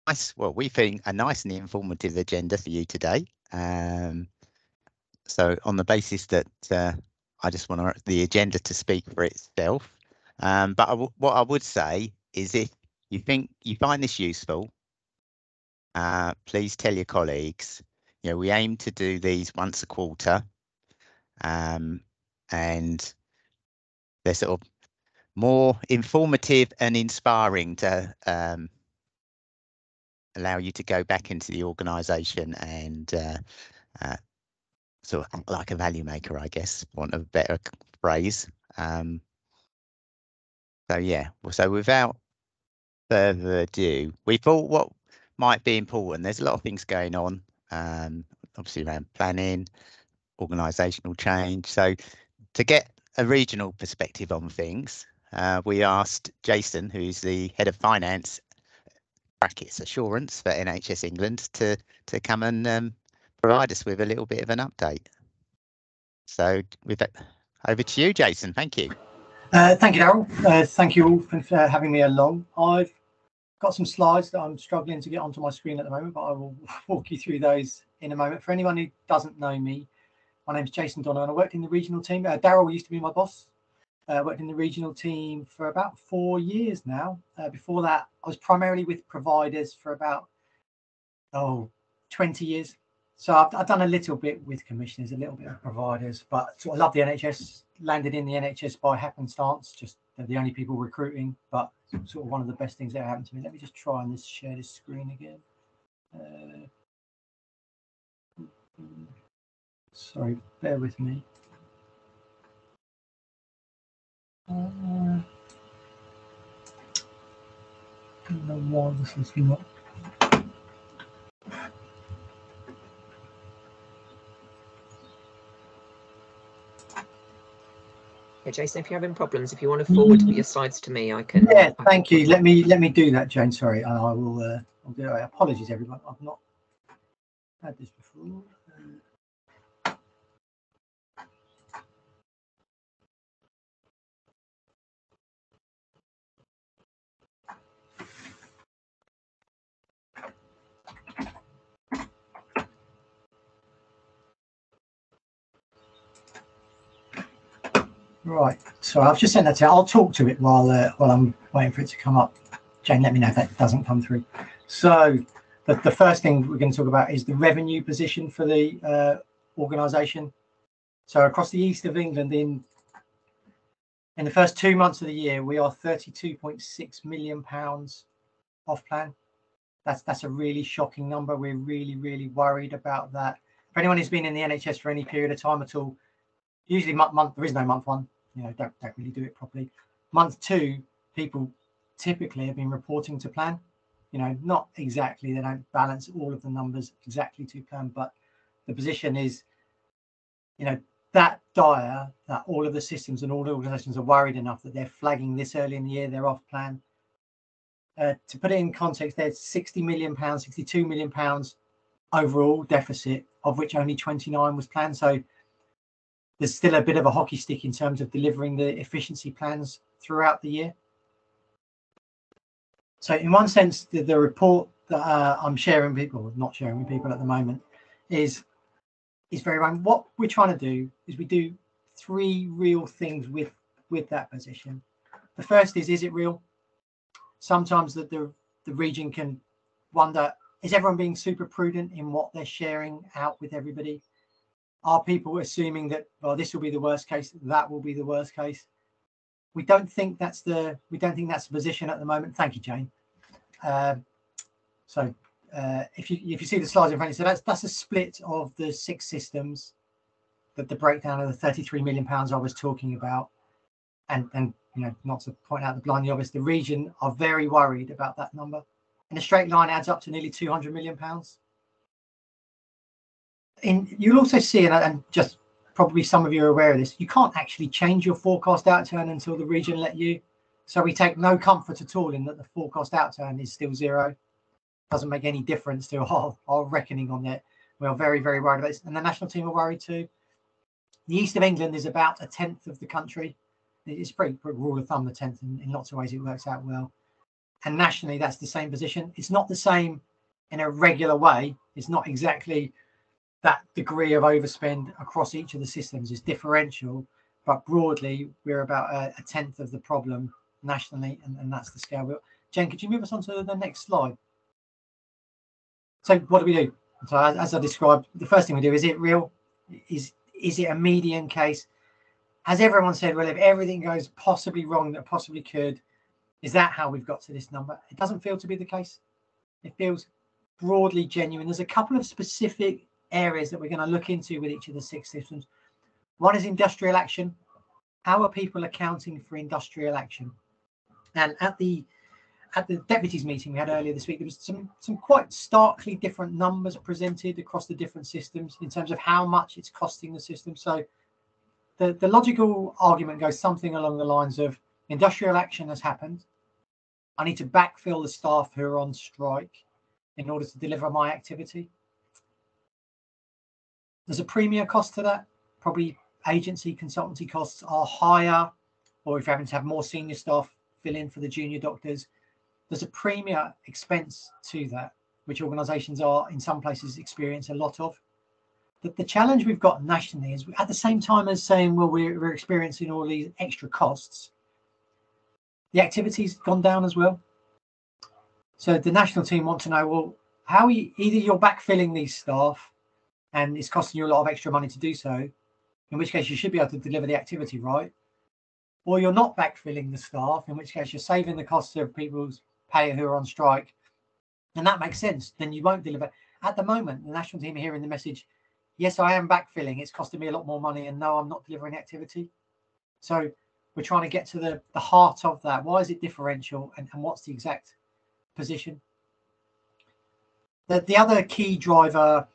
nice, well, we think a nice and informative agenda for you today. So on the basis that I just want the agenda to speak for itself. But what I would say is, if you think you find this useful, please tell your colleagues. You know, we aim to do these once a quarter, and they're sort of more informative and inspiring to allow you to go back into the organisation and sort of act like a value maker, I guess, for want of a better phrase. So yeah, so without further ado, we thought what might be important. There's a lot of things going on, obviously around planning, organisational change. So to get a regional perspective on things, we asked Jason, who's the head of finance brackets assurance for NHS England, to come and provide us with a little bit of an update. So with that, over to you, Jason. Thank you. Thank you, Daryl. Thank you all for having me along. I've got some slides that I'm struggling to get onto my screen at the moment, but I will walk you through those in a moment. For anyone who doesn't know me, my name is Jason Donner, and I worked in the regional team. Daryl used to be my boss. Worked in the regional team for about 4 years now. Before that, I was primarily with providers for about 20 years. So I've done a little bit with commissioners, a little bit of providers, but sort of love the NHS. Landed in the NHS by happenstance. Just they're the only people recruiting, but sort of one of the best things that happened to me. Let me just try and share this screen again. Sorry, bear with me. I don't know why this is not. Yeah, Jason, if you're having problems, if you want to forward your slides to me, I can. Yeah, thank you. Let me do that, Jane. Sorry, and I will. I'll do it. Apologies, everyone. I've not had this before. Right, so I've just sent that to you. I'll talk to it while I'm waiting for it to come up. Jane, let me know if that doesn't come through. So the first thing we're going to talk about is the revenue position for the organisation. So across the east of England, in the first 2 months of the year, we are £32.6 million off plan. That's a really shocking number. We're really worried about that. For anyone who's been in the NHS for any period of time at all, usually month there is no month one. You know, don't really do it properly. Month two, people typically have been reporting to plan. You know, not exactly, they don't balance all of the numbers exactly to plan, but the position is, you know, that dire that all of the systems and all the organisations are worried enough that they're flagging this early in the year, they're off plan. To put it in context, there's £60 million, £62 million overall deficit, of which only 29 was planned. So there's still a bit of a hockey stick in terms of delivering the efficiency plans throughout the year. So in one sense, the report that I'm sharing with people, not sharing with people at the moment, is very wrong. What we're trying to do is we do 3 real things with that position. The first is it real? Sometimes the region can wonder, is everyone being super prudent in what they're sharing out with everybody? Are people assuming that, well, this will be the worst case, that will be the worst case? We don't think that's the position at the moment. Thank you, Jane. If you see the slides in front of you, so that's a split of the 6 systems, the breakdown of the £33 million I was talking about, and you know, not to point out the blindly obvious, the region are very worried about that number. And a straight line adds up to nearly £200 million. You'll also see, and just probably some of you are aware of this, you can't actually change your forecast outturn until the region let you. So we take no comfort at all in that the forecast outturn is still 0. Doesn't make any difference to our reckoning on that. We are very worried about this, and the national team are worried too. The east of England is about 1/10 of the country. It's pretty rule of thumb, the 10th, in lots of ways it works out well. and nationally that's the same position. It's not the same in a regular way. It's not exactly that degree of overspend across each of the systems. Is differential, but broadly we're about a tenth of the problem nationally, and that's the scale. Jen, could you move us on to the next slide? So what do? So as I described, the first thing we do, is it real? Is it a median case? Has everyone said, well, if everything goes possibly wrong that possibly could, is that how we've got to this number? It doesn't feel to be the case. It feels broadly genuine. There's a couple of specific areas that we're going to look into with each of the 6 systems. One is industrial action. How are people accounting for industrial action? And at the deputies meeting we had earlier this week, there was some quite starkly different numbers presented across the different systems in terms of how much it's costing the system. So the logical argument goes something along the lines of, industrial action has happened. I need to backfill the staff who are on strike in order to deliver my activity. There's a premium cost to that. Probably agency consultancy costs are higher, or if you're having to have more senior staff fill in for the junior doctors, there's a premium expense to that, which organisations are in some places experience a lot of. The challenge we've got nationally is, at the same time as saying, well, we're experiencing all these extra costs, the activity's gone down as well. So the national team want to know, well, how either you're backfilling these staff and it's costing you a lot of extra money to do so, in which case you should be able to deliver the activity right, or you're not backfilling the staff, in which case you're saving the costs of people's pay who are on strike, and that makes sense, then you won't deliver. At the moment, the national team are hearing the message, yes, I am backfilling, it's costing me a lot more money, and no, I'm not delivering activity. So we're trying to get to the heart of that. Why is it differential, and what's the exact position? The other key driver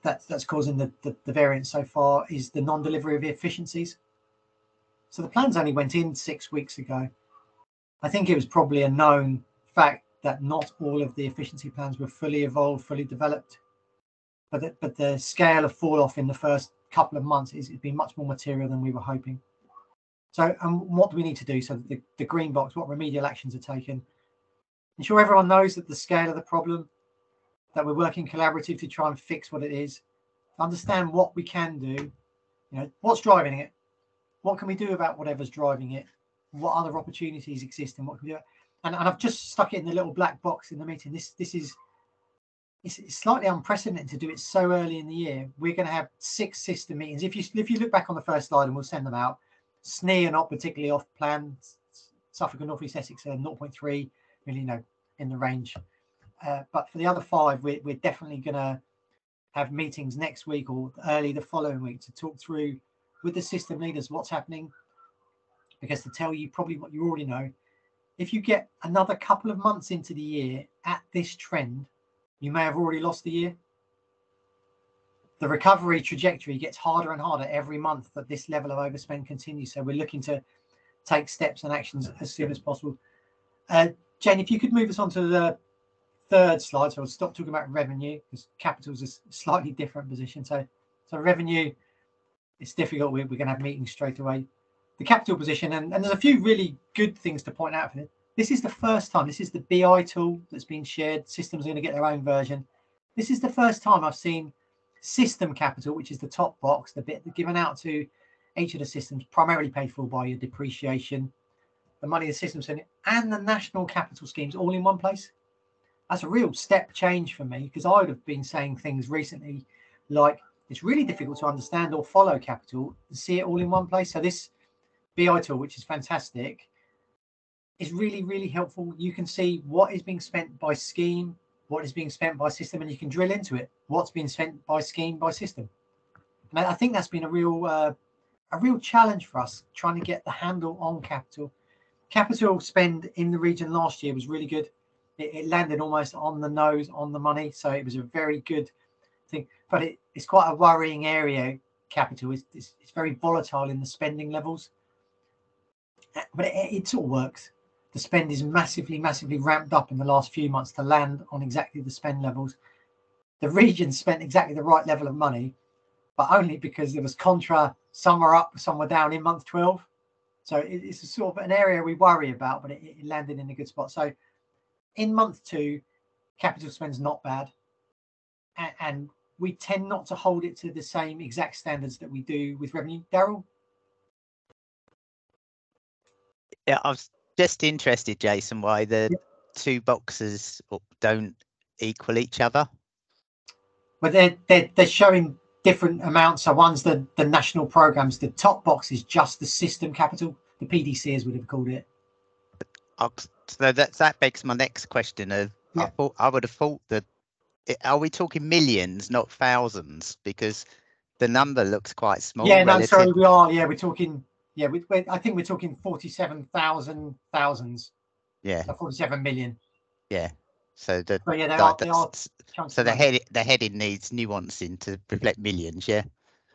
that's causing the variance so far is the non-delivery of efficiencies. So the plans only went in 6 weeks ago. I think it was probably a known fact that not all of the efficiency plans were fully evolved, fully developed, but the scale of fall off in the first couple of months has been much more material than we were hoping. So, what do we need to do? So the green box, what remedial actions are taken? Ensure everyone knows that the scale of the problem, that we're working collaboratively to try and fix what it is, understand what we can do, what's driving it, what can we do about whatever's driving it, what other opportunities exist, and what can we do. And I've just stuck it in the little black box in the meeting. It's slightly unprecedented to do it so early in the year. We're going to have 6 system meetings. If you look back on the first slide, and we'll send them out, SNE are not particularly off plan. Suffolk and North East Essex are 0.3 million, in the range. But for the other 5, we're definitely going to have meetings next week or early the following week to talk through with the system leaders what's happening. Because to tell you probably what you already know, if you get another couple of months into the year at this trend, you may have already lost the year. The recovery trajectory gets harder and harder every month that this level of overspend continues. So we're looking to take steps and actions as soon as possible. Jane, if you could move us on to the 3rd slide. So I'll stop talking about revenue, because capital is a slightly different position. So revenue, it's difficult. We're going to have meetings straight away. The capital position, and there's a few really good things to point out for this. This is the first time, this is the BI tool that's been shared. Systems are going to get their own version. This is the first time I've seen system capital, which is the top box, the bit given out to each of the systems, primarily paid for by your depreciation, the money the system's in, and the national capital schemes all in one place. That's a real step change for me, because I would have been saying things recently like it's really difficult to understand or follow capital and see it all in one place. So this BI tool, which is fantastic, is really, really helpful. You can see what is being spent by scheme, what is being spent by system, and you can drill into it, what's being spent by scheme, by system. And I think that's been a real challenge for us, trying to get the handle on capital. Capital spend in the region last year was really good. It landed almost on the nose, on the money. So it was a very good thing. But it's quite a worrying area, capital. It's very volatile in the spending levels. But it all works. The spend is massively, massively ramped up in the last few months to land on exactly the spend levels. The region spent exactly the right level of money, but only because there was contra, some were up, some were down in month 12. So it's a sort of an area we worry about, but it landed in a good spot. So in month 2, capital spend's not bad, and we tend not to hold it to the same exact standards that we do with revenue. Daryl? Yeah, I was just interested, Jason, why the two boxes don't equal each other. But they're showing different amounts. So one's the national programs. The top box is just the system capital, the PDC as we'd have called it. So that begs my next question of, I would have thought that, are we talking millions, not thousands? Because the number looks quite small. Yeah, no, sorry, we are. Yeah, we're talking. Yeah, I think we're talking 47,000 thousands. Yeah. So 47 million. Yeah. So the so the heading needs nuancing to reflect millions. Yeah.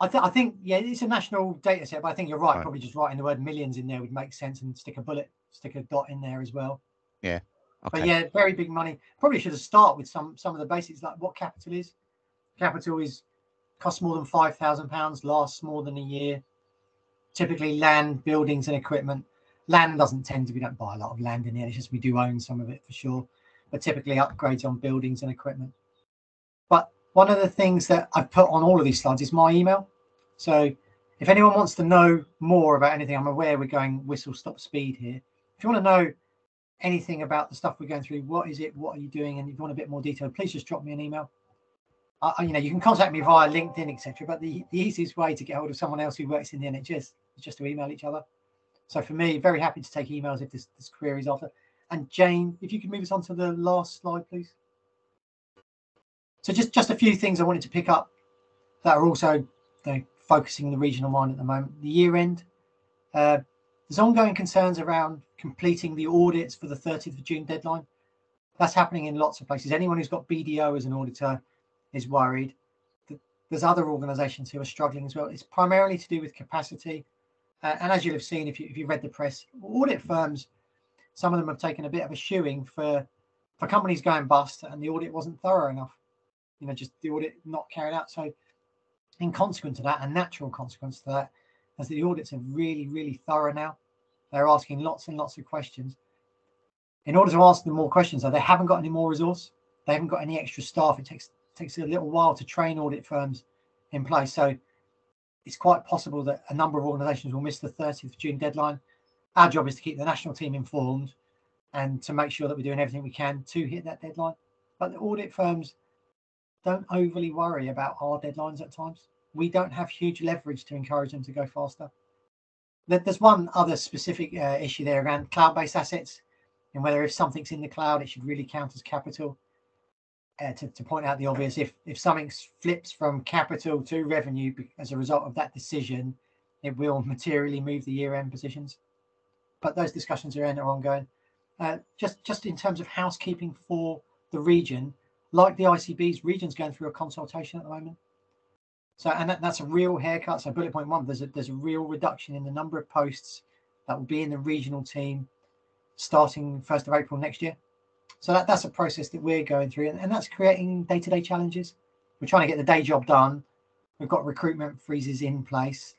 I think yeah, it's a national data set, but I think you're right. Probably just writing the word millions in there would make sense, and stick a dot in there as well. Yeah. Okay. But yeah, very big money. Probably should have started with some of the basics, like what capital is. Capital costs more than £5,000, lasts more than a year. Typically land, buildings and equipment. Land doesn't tend to, we don't buy a lot of land in here. It's just we do own some of it for sure. But typically upgrades on buildings and equipment. But one of the things that I've put on all of these slides is my email. So if anyone wants to know more about anything, I'm aware we're going whistle stop speed here. If you want to know anything about the stuff we're going through, what is it, what are you doing, and if you want a bit more detail, please just drop me an email. You can contact me via LinkedIn, etc. But the easiest way to get hold of someone else who works in the NHS is just to email each other. So for me, very happy to take emails if there's queries after. And Jane, if you could move us on to the last slide, please. So just a few things I wanted to pick up that are also focusing the regional mind at the moment. The year end, there's ongoing concerns around completing the audits for the 30th of June deadline. That's happening in lots of places. Anyone who's got BDO as an auditor is worried. There's other organisations who are struggling as well. It's primarily to do with capacity. And as you'll have seen, if you read the press, audit firms, some of them have taken a bit of a shoeing for companies going bust, and the audit wasn't thorough enough. Just the audit not carried out. So in consequence of that, a natural consequence to that, is that the audits are really, really thorough now. They're asking lots and lots of questions. In order to ask them more questions, though, they haven't got any more resource. They haven't got any extra staff. It takes a little while to train audit firms in place. So it's quite possible that a number of organisations will miss the 30th of June deadline. Our job is to keep the national team informed and to make sure that we're doing everything we can to hit that deadline. But the audit firms don't overly worry about our deadlines at times. We don't have huge leverage to encourage them to go faster. There's one other specific issue there around cloud-based assets, and whether if something's in the cloud, it should really count as capital. To point out the obvious, if something flips from capital to revenue as a result of that decision, it will materially move the year-end positions. But those discussions are ongoing. Just in terms of housekeeping for the region, like the ICB's, region's going through a consultation at the moment. So, and that's a real haircut. So bullet point 1, there's a real reduction in the number of posts that will be in the regional team starting 1st of April next year. So that's a process that we're going through, and that's creating day-to-day challenges. We're trying to get the day job done. We've got recruitment freezes in place.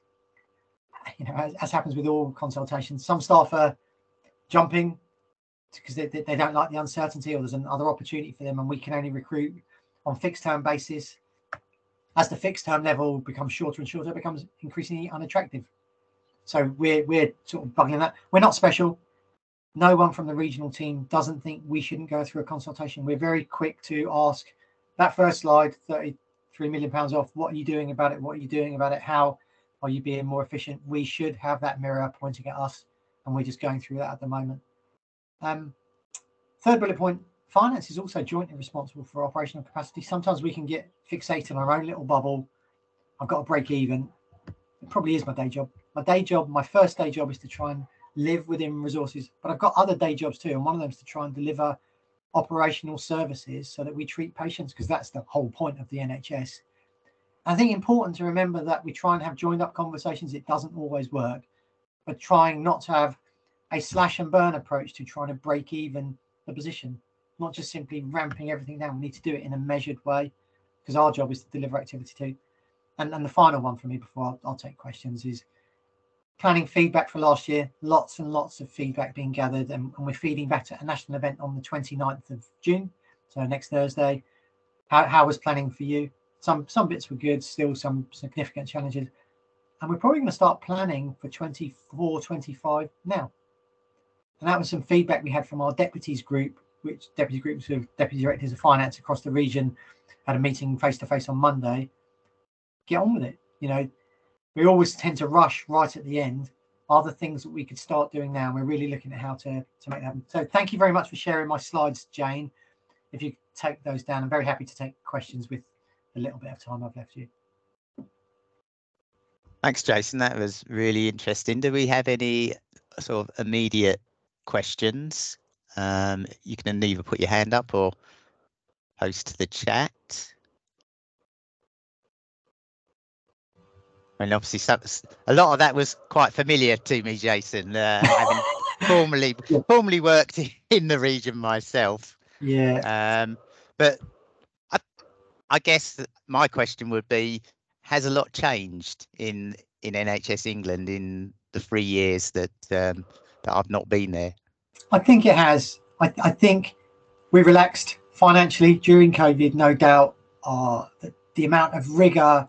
As happens with all consultations, some staff are jumping because they don't like the uncertainty, or there's another opportunity for them, and we can only recruit on fixed-term basis. As the fixed-term level becomes shorter and shorter, it becomes increasingly unattractive. So we're sort of bugging that. We're not special. No one from the regional team doesn't think we shouldn't go through a consultation. We're very quick to ask that first slide, £33 million off. What are you doing about it? What are you doing about it? How are you being more efficient? We should have that mirror pointing at us, and we're just going through that at the moment. Third bullet point, finance is also jointly responsible for operational capacity. Sometimes we can get fixated on our own little bubble. I've got to break even. It probably is my day job. My first day job is to try and live within resources, but I've got other day jobs too, and one of them is to try and deliver operational services so that we treat patients, because that's the whole point of the NHS. I think important to remember that we try and have joined up conversations. It doesn't always work, but trying not to have a slash and burn approach to trying to break even the position, not just simply ramping everything down. We need to do it in a measured way, because our job is to deliver activity too. And the final one for me before I'll take questions is planning feedback for last year, lots and lots of feedback being gathered, and we're feeding back at a national event on the 29th of June, so next Thursday. How was planning for you? Some bits were good, still some significant challenges, and we're probably going to start planning for 24, 25 now. And that was some feedback we had from our deputies group, which deputy groups of deputy directors of finance across the region had a meeting face to face on Monday. Get on with it. You know, we always tend to rush right at the end. Are the things that we could start doing now? And we're really looking at how to make that happen. So thank you very much for sharing my slides, Jane. If you take those down, I'm very happy to take questions with the little bit of time I've left you. Thanks, Jason. That was really interesting. Do we have any sort of immediate questions? You can either put your hand up or post the chat. And obviously, a lot of that was quite familiar to me, Jason, having formerly worked in the region myself. Yeah. But I guess my question would be: has a lot changed in NHS England in the 3 years that I've not been there? I think it has. I think we relaxed financially during COVID, no doubt. The amount of rigour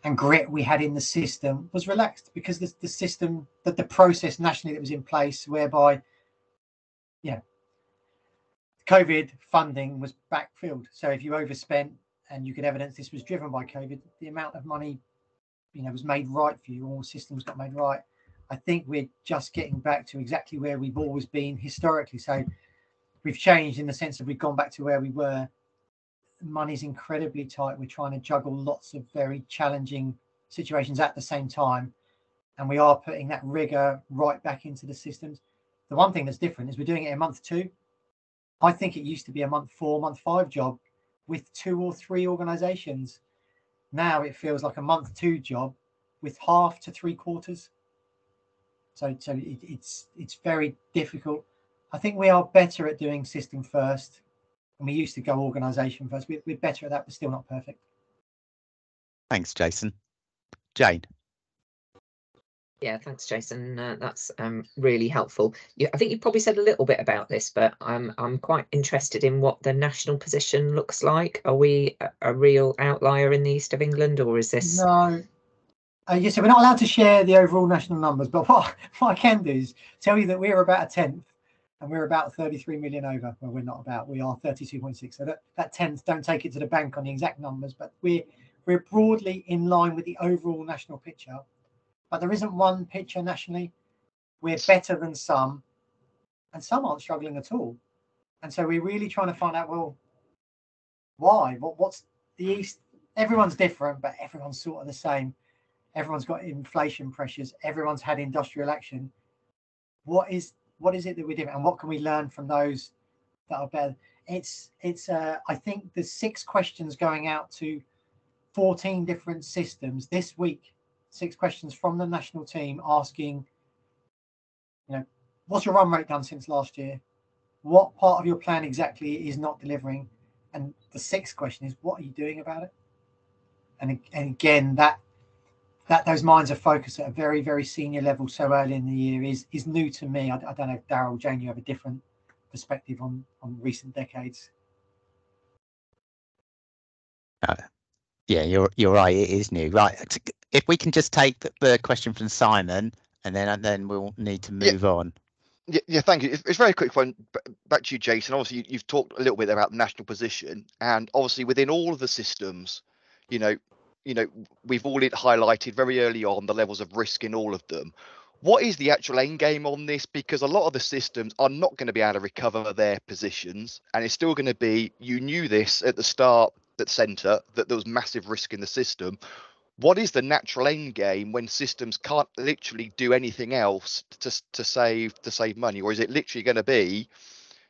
and grit we had in the system was relaxed because the system, that the process nationally that was in place, whereby, COVID funding was backfilled. So if you overspent and you could evidence this was driven by COVID, the amount of money, was made right for you, all systems got made right. I think we're just getting back to exactly where we've always been historically. So we've changed in the sense that we've gone back to where we were. Money's incredibly tight. We're trying to juggle lots of very challenging situations at the same time. And we are putting that rigor right back into the systems. The one thing that's different is we're doing it in month 2. I think it used to be a month 4, month 5 job with 2 or 3 organizations. Now it feels like a month 2 job with half to 3/4. So it's very difficult. I think we are better at doing system first, and we used to go organization first. We're better at that, but still not perfect. Thanks, Jason. Jane. Yeah, thanks, Jason. That's really helpful. I think you probably said a little bit about this, but I'm quite interested in what the national position looks like. Are we a real outlier in the east of England, or is this? No. Yes, so we're not allowed to share the overall national numbers, but what I can do is tell you that we're about a 10th, and we're about 33 million over. Well, we are 32.6. So that 10th, don't take it to the bank on the exact numbers, but we're broadly in line with the overall national picture. But there isn't one picture nationally. We're better than some, and some aren't struggling at all. And so we're really trying to find out, well, why? What's the East? Everyone's different, but everyone's sort of the same. Everyone's got inflation pressures. Everyone's had industrial action. What is it that we're doing, and what can we learn from those that are better? It's I think there's 6 questions going out to 14 different systems this week. 6 questions from the national team asking, what's your run rate done since last year? What part of your plan exactly is not delivering? And the 6th question is, what are you doing about it? And again, that those minds are focused at a very, very senior level so early in the year is new to me. I don't know if Daryl, Jane, you have a different perspective on recent decades. Yeah, you're right. It is new. Right. If we can just take the question from Simon, and then we'll need to move on. Yeah, thank you. It's a very quick one. Back to you, Jason. Obviously, you've talked a little bit about the national position, and obviously within all of the systems, we've all highlighted very early on the levels of risk in all of them. What is the actual end game on this? Because a lot of the systems are not going to be able to recover their positions, and it's still going to be, you knew this at the start, at the centre, that there was massive risk in the system. What is the natural end game when systems can't literally do anything else to save money? Or is it literally going to be,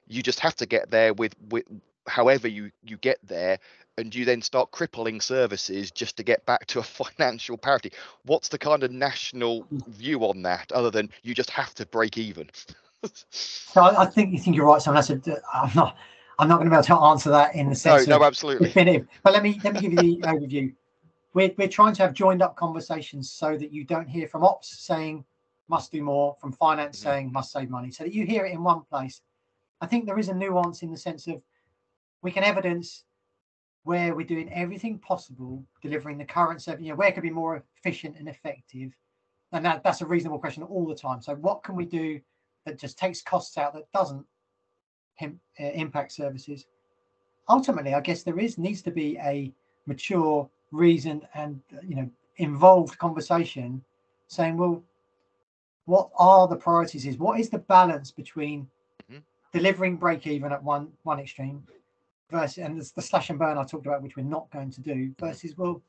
you just have to get there with however you get there, and you then start crippling services just to get back to a financial parity? What's the kind of national view on that, other than you just have to break even? So I think you're right, Simon. I'm not going to be able to answer that in the sense no, absolutely definitive. But let me give you the overview. We're trying to have joined up conversations so that you don't hear from ops saying, must do more, from finance saying must save money, so that you hear it in one place. I think there is a nuance in the sense of we can evidence where we're doing everything possible, delivering the current service, where it could be more efficient and effective. And that's a reasonable question all the time. So what can we do that just takes costs out, that doesn't impact services? Ultimately, I guess there needs to be a mature, reasoned and involved conversation saying, well, what are the priorities? What is the balance between delivering break even at one extreme versus, and the slash and burn I talked about, which we're not going to do, versus, well,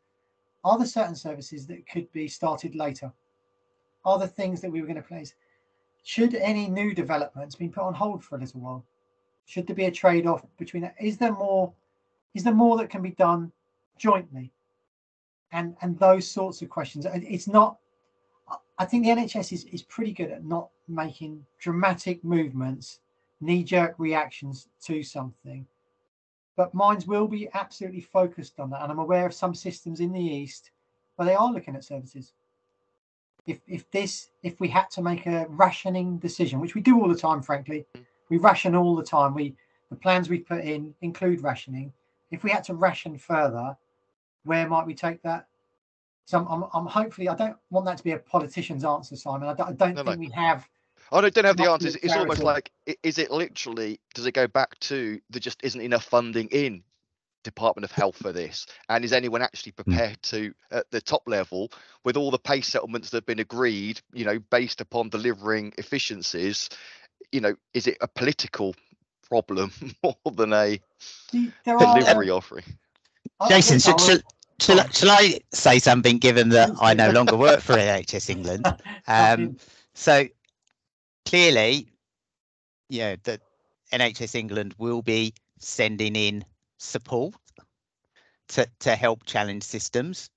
are there certain services that could be started later? Are there things that we were going to place? Should any new developments be put on hold for a little while? Should there be a trade-off between that? Is there more that can be done jointly? And those sorts of questions. It's not, I think the NHS is pretty good at not making dramatic movements, knee-jerk reactions to something. But Minds will be absolutely focused on that. And I'm aware of some systems in the East where they are looking at services. If we had to make a rationing decision, which we do all the time, frankly, we ration all the time. The plans we put in include rationing. If we had to ration further, where might we take that? So I'm hopefully, I don't want that to be a politician's answer, Simon. I don't think we have. I don't have the answers. It's almost like, is it literally, does it go back to there just isn't enough funding in Department of Health for this? And is anyone actually prepared to, at the top level, with all the pay settlements that have been agreed, based upon delivering efficiencies, is it a political problem more than a delivery offering? Jason, shall I say something, given that I no longer work for NHS England? So clearly, that NHS England will be sending in support to help challenge systems,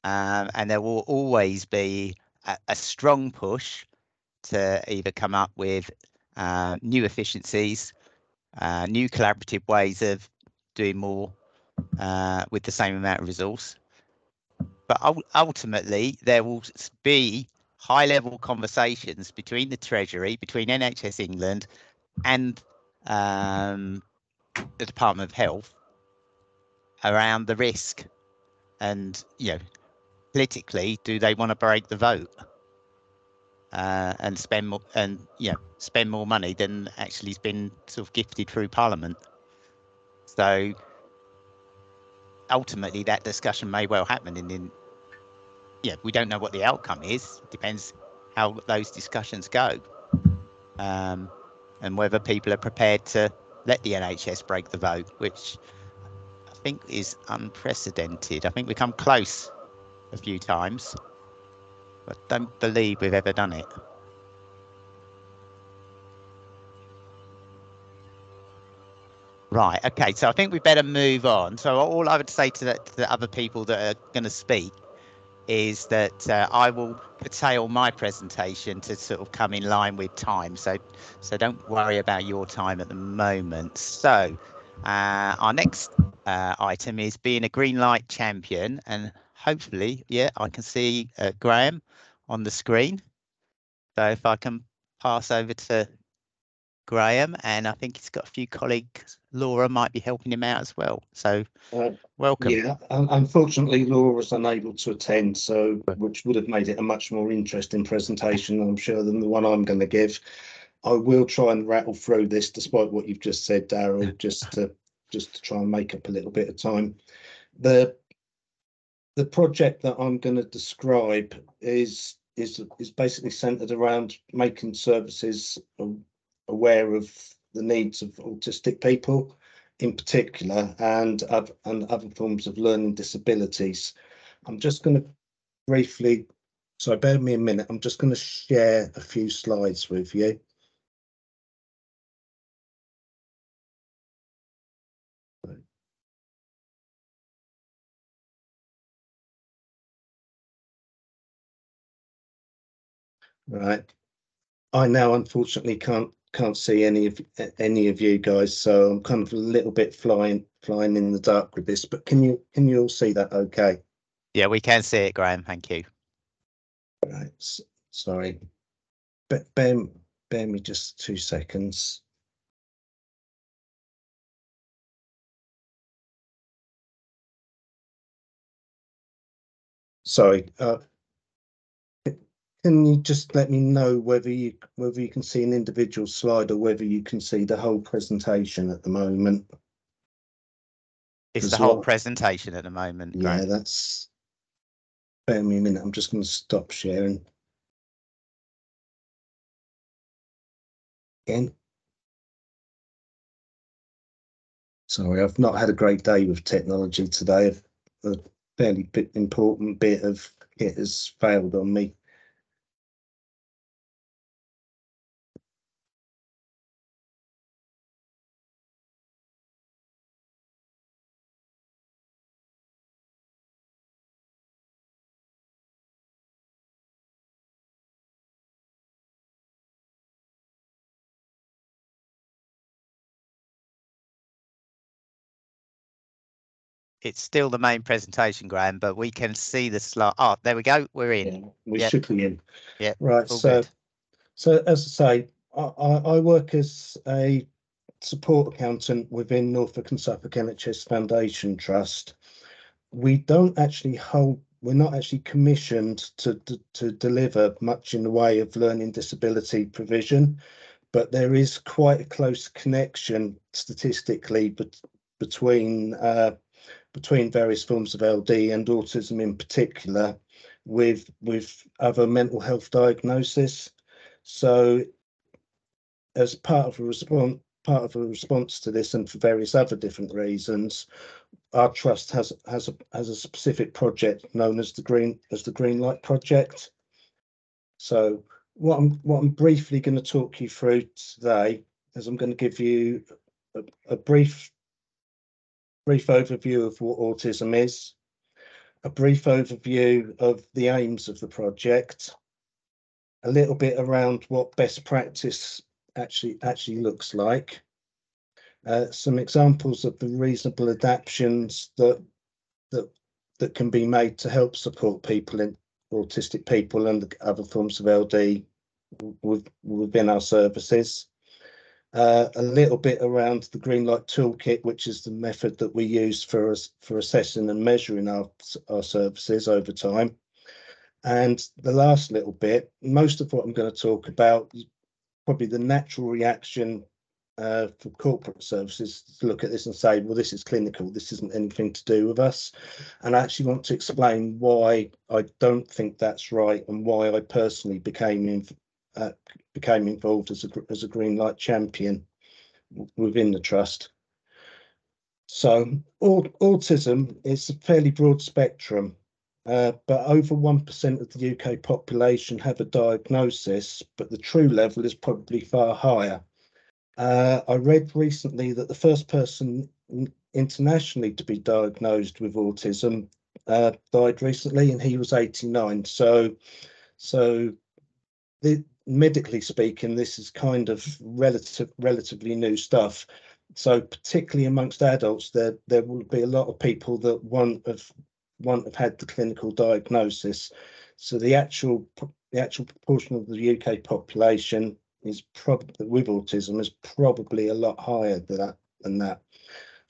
and there will always be a strong push to either come up with new efficiencies, new collaborative ways of doing more with the same amount of resource. But ultimately, there will be high-level conversations between the Treasury, between NHS England and the Department of Health around the risk. And, politically, do they want to break the vote and spend more money than actually has been sort of gifted through Parliament? So ultimately, that discussion may well happen. We don't know what the outcome is. It depends how those discussions go, and whether people are prepared to let the NHS break the vote, which I think is unprecedented. I think we've come close a few times, but don't believe we've ever done it. Right. Okay. So I think we better move on. So all I would say to the other people that are going to speak is that I will curtail my presentation to sort of come in line with time. So don't worry about your time at the moment. So our next item is being a green light champion, and hopefully, I can see Graham on the screen. So if I can pass over to Graham, and I think he's got a few colleagues. Laura might be helping him out as well. So welcome. Yeah, unfortunately, Laura was unable to attend, which would have made it a much more interesting presentation, I'm sure, than the one I'm going to give. I will try and rattle through this, despite what you've just said, Daryl, just to try and make up a little bit of time. The project that I'm going to describe is basically centered around making services aware of the needs of autistic people in particular, and other forms of learning disabilities. I'm just going to briefly, so bear with me a minute, I'm just going to share a few slides with you. Right, I now unfortunately can't see any of you guys, so I'm kind of a little bit flying in the dark with this, but can you all see that okay? Yeah, we can see it, Graham, thank you. Right, sorry. bear me just 2 seconds. Sorry, can you just let me know whether you can see an individual slide or whether you can see the whole presentation at the moment? It's As the whole well. presentation at the moment. Yeah, Graham. that's. Bear me a minute. I'm just going to stop sharing. Again. Sorry, I've not had a great day with technology today. A fairly important bit of kit has failed on me. It's still the main presentation, Graham, but we can see the slide. Oh, there we go. We're in. Yeah, we should be in. Yeah. Right. All So, good. so as I say, I work as a support accountant within Norfolk and Suffolk NHS Foundation Trust. We don't actually hold. We're not actually commissioned to deliver much in the way of learning disability provision, but there is quite a close connection statistically between various forms of LD and autism in particular, with other mental health diagnosis. So, as part of a response to this, and for various other different reasons, our trust has a specific project known as the Green Light Project. So what I'm briefly going to talk you through today is I'm going to give you a brief overview of what autism is, a brief overview of the aims of the project, a little bit around what best practice actually looks like, some examples of the reasonable adaptations that can be made to help support people in autistic people and other forms of LD within our services. A little bit around the Green Light Toolkit, which is the method that we use for assessing and measuring our services over time. And the last little bit, most of what I'm going to talk about is probably the natural reaction for corporate services to look at this and say, well, this is clinical, this isn't anything to do with us. And I actually want to explain why I don't think that's right and why I personally became involved as a Green Light champion within the trust. So autism is a fairly broad spectrum, but over 1% of the UK population have a diagnosis, but the true level is probably far higher. I read recently that the first person internationally to be diagnosed with autism died recently, and he was 89. So medically speaking, this is kind of relatively new stuff. So particularly amongst adults, there will be a lot of people that won't have had the clinical diagnosis. So the actual proportion of the UK population is probably with autism is probably a lot higher than that.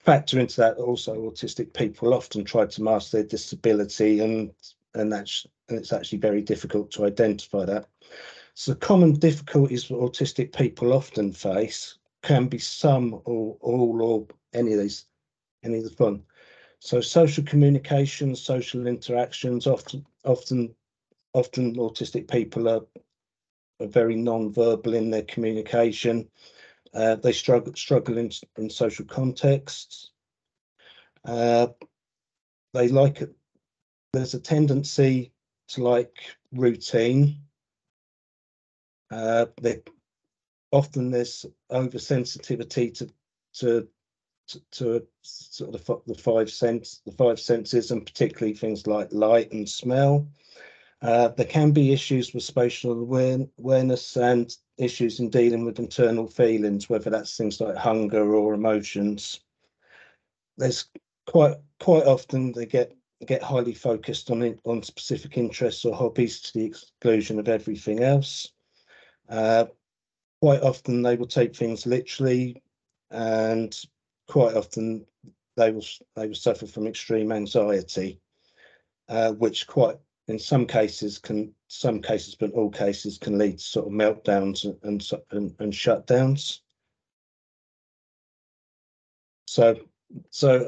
Factor into that also autistic people often try to mask their disability, and it's actually very difficult to identify that. So common difficulties that autistic people often face can be some or all or any of the fun. So social communication, social interactions, often autistic people are very non-verbal in their communication. They struggle in social contexts. They like it. There's a tendency to like routine. Often there's oversensitivity to sort of the five senses, and particularly things like light and smell. There can be issues with spatial awareness and issues in dealing with internal feelings, whether that's things like hunger or emotions. There's quite often they get highly focused on specific interests or hobbies to the exclusion of everything else. Quite often they will take things literally, and quite often they will suffer from extreme anxiety, which quite in some cases, but all cases can lead to sort of meltdowns and shutdowns. So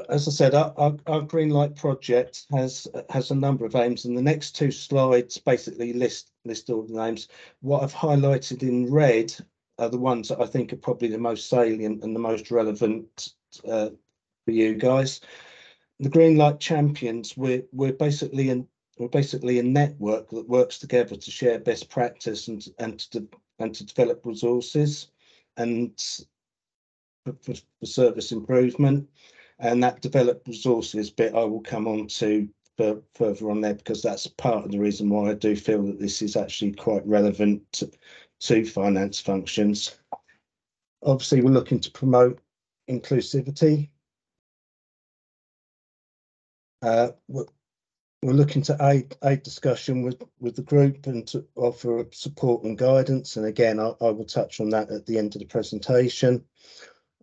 as I said, our green light project has a number of aims, and the next two slides basically list all the names. What I've highlighted in red are the ones that I think are probably the most salient and the most relevant for you guys. The Green Light Champions, we're basically a network that works together to share best practice and to develop resources and for service improvement. And that developed resources bit I will come on to further on there, because that's part of the reason why I do feel that this is actually quite relevant to finance functions. Obviously, we're looking to promote inclusivity. We're looking to aid discussion with the group and to offer support and guidance. And again, I will touch on that at the end of the presentation.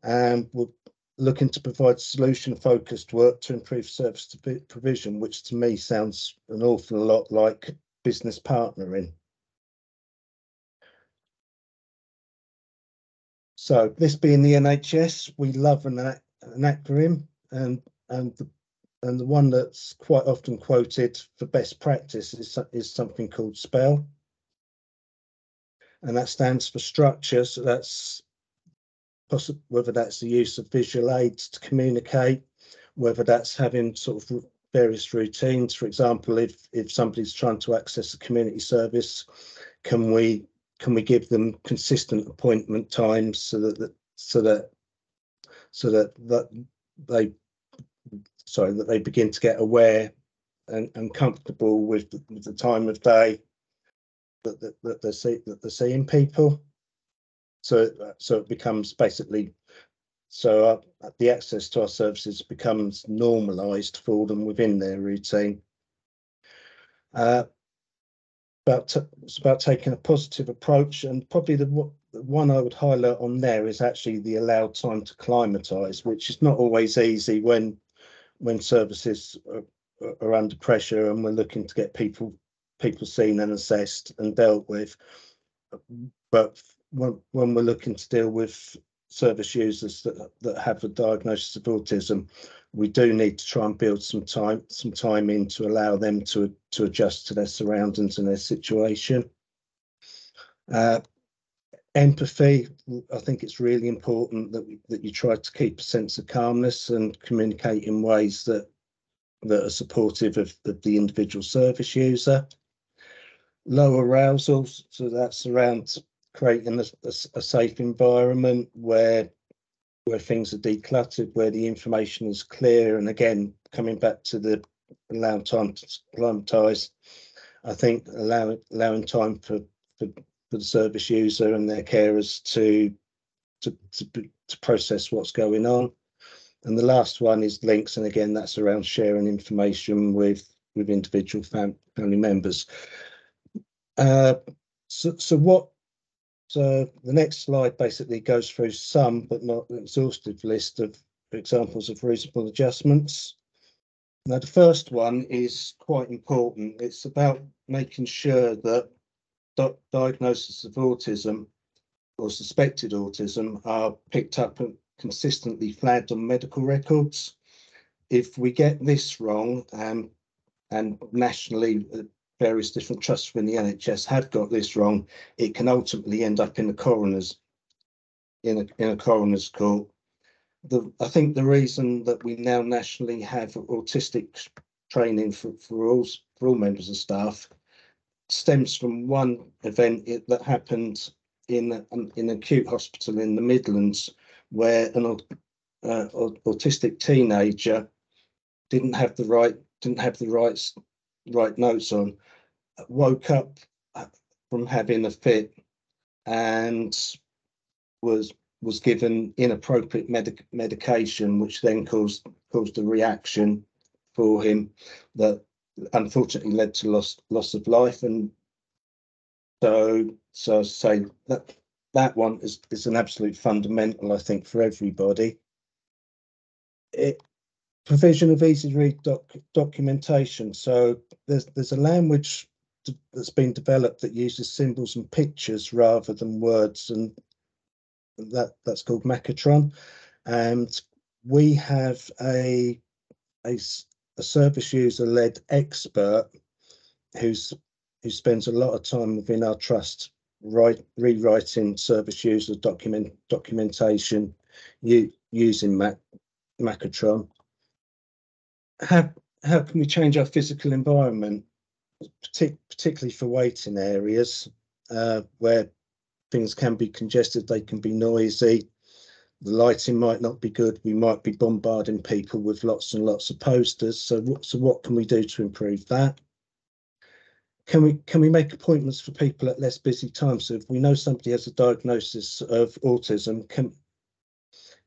And we're looking to provide solution-focused work to improve service provision, which to me sounds an awful lot like business partnering. So this being the NHS, we love an acronym, and the one that's quite often quoted for best practice is something called SPELL, and that stands for structure. So that's whether that's the use of visual aids to communicate, whether that's having sort of various routines. For example, if somebody's trying to access a community service, can we give them consistent appointment times so that they begin to get aware and comfortable with the time of day that they're seeing people. So it becomes basically, the access to our services becomes normalised for them within their routine. It's about taking a positive approach, and probably the one I would highlight on there is actually the allowed time to climatise, which is not always easy when services are under pressure and we're looking to get people seen and assessed and dealt with. But when we're looking to deal with service users that have a diagnosis of autism, we do need to try and build some time in to allow them to adjust to their surroundings and their situation. Empathy, I think it's really important that you try to keep a sense of calmness and communicate in ways that are supportive of the individual service user. Low arousal, so that's around creating a safe environment where things are decluttered, where the information is clear. And again, coming back to the allowing time to acclimatise, I think allowing time for the service user and their carers to process what's going on. And the last one is links, and again, that's around sharing information with individual family members. So the next slide basically goes through some, but not an exhaustive list of examples of reasonable adjustments. Now, the first one is quite important. It's about making sure that diagnosis of autism or suspected autism are picked up and consistently flagged on medical records. If we get this wrong, and nationally, various different trusts within the NHS have got this wrong, it can ultimately end up in a coroner's court. I think the reason that we now nationally have autistic training for all members of staff stems from one event that happened in an acute hospital in the Midlands, where an autistic teenager didn't have the right notes on, woke up from having a fit and was given inappropriate medication, which then caused a reaction for him that unfortunately led to loss of life. And so So I say that one is an absolute fundamental, I think, for everybody. Provision of easy to read documentation. So there's a language that's been developed that uses symbols and pictures rather than words, and that's called Macatron. And we have a service user led expert who spends a lot of time within our trust rewriting service user documentation using Macatron. How can we change our physical environment, particularly for waiting areas where things can be congested, they can be noisy, the lighting might not be good, we might be bombarding people with lots and lots of posters. So what can we do to improve that? Can we make appointments for people at less busy times? So if we know somebody has a diagnosis of autism,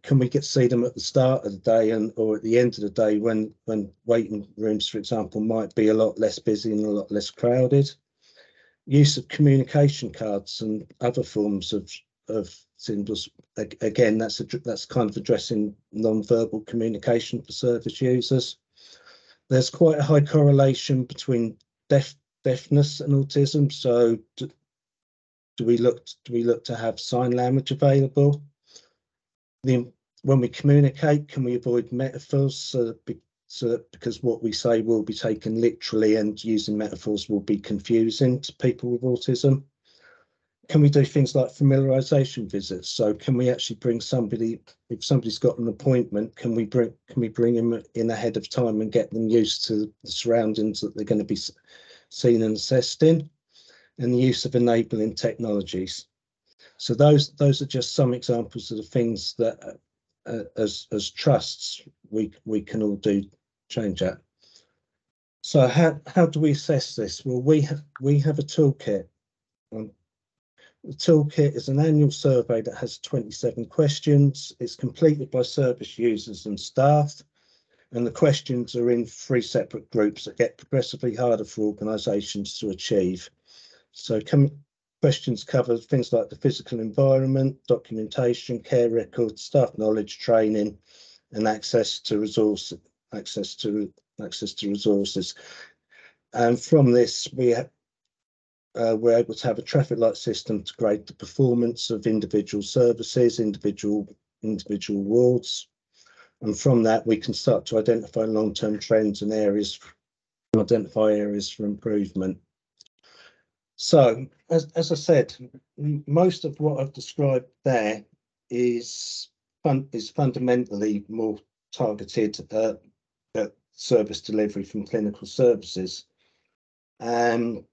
can we see them at the start of the day or at the end of the day when waiting rooms, for example, might be a lot less busy and a lot less crowded? Use of communication cards and other forms of symbols. Again, that's kind of addressing non-verbal communication for service users. There's quite a high correlation between deafness and autism. So do we look to have sign language available? When we communicate, can we avoid metaphors so that because what we say will be taken literally and using metaphors will be confusing to people with autism? Can we do things like familiarization visits? So can we actually bring somebody, if somebody's got an appointment, can we bring them in ahead of time and get them used to the surroundings that they're going to be seen and assessed in? And the use of enabling technologies. So those are just some examples of the things that as trusts we can all do change at. So how do we assess this? Well, we have a toolkit. The toolkit is an annual survey that has 27 questions. It's completed by service users and staff, and the questions are in 3 separate groups that get progressively harder for organisations to achieve. So questions cover things like the physical environment, documentation, care records, staff knowledge, training, and access to resources. And from this, we're able to have a traffic light system to grade the performance of individual services, individual wards. And from that, we can start to identify long-term trends and identify areas for improvement. So, as I said, most of what I've described there is fundamentally more targeted at service delivery from clinical services. And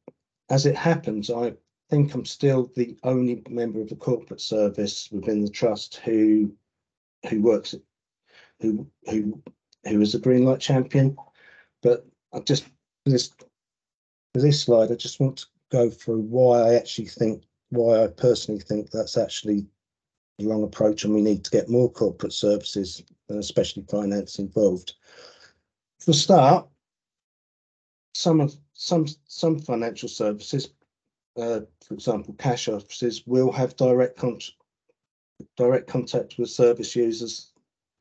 as it happens, I think I'm still the only member of the corporate service within the trust who is a green light champion. But I just for this slide, I just want to go through why I personally think that's actually the wrong approach, and we need to get more corporate services, and especially finance, involved. For a start, some financial services, for example, cash offices, will have direct contact with service users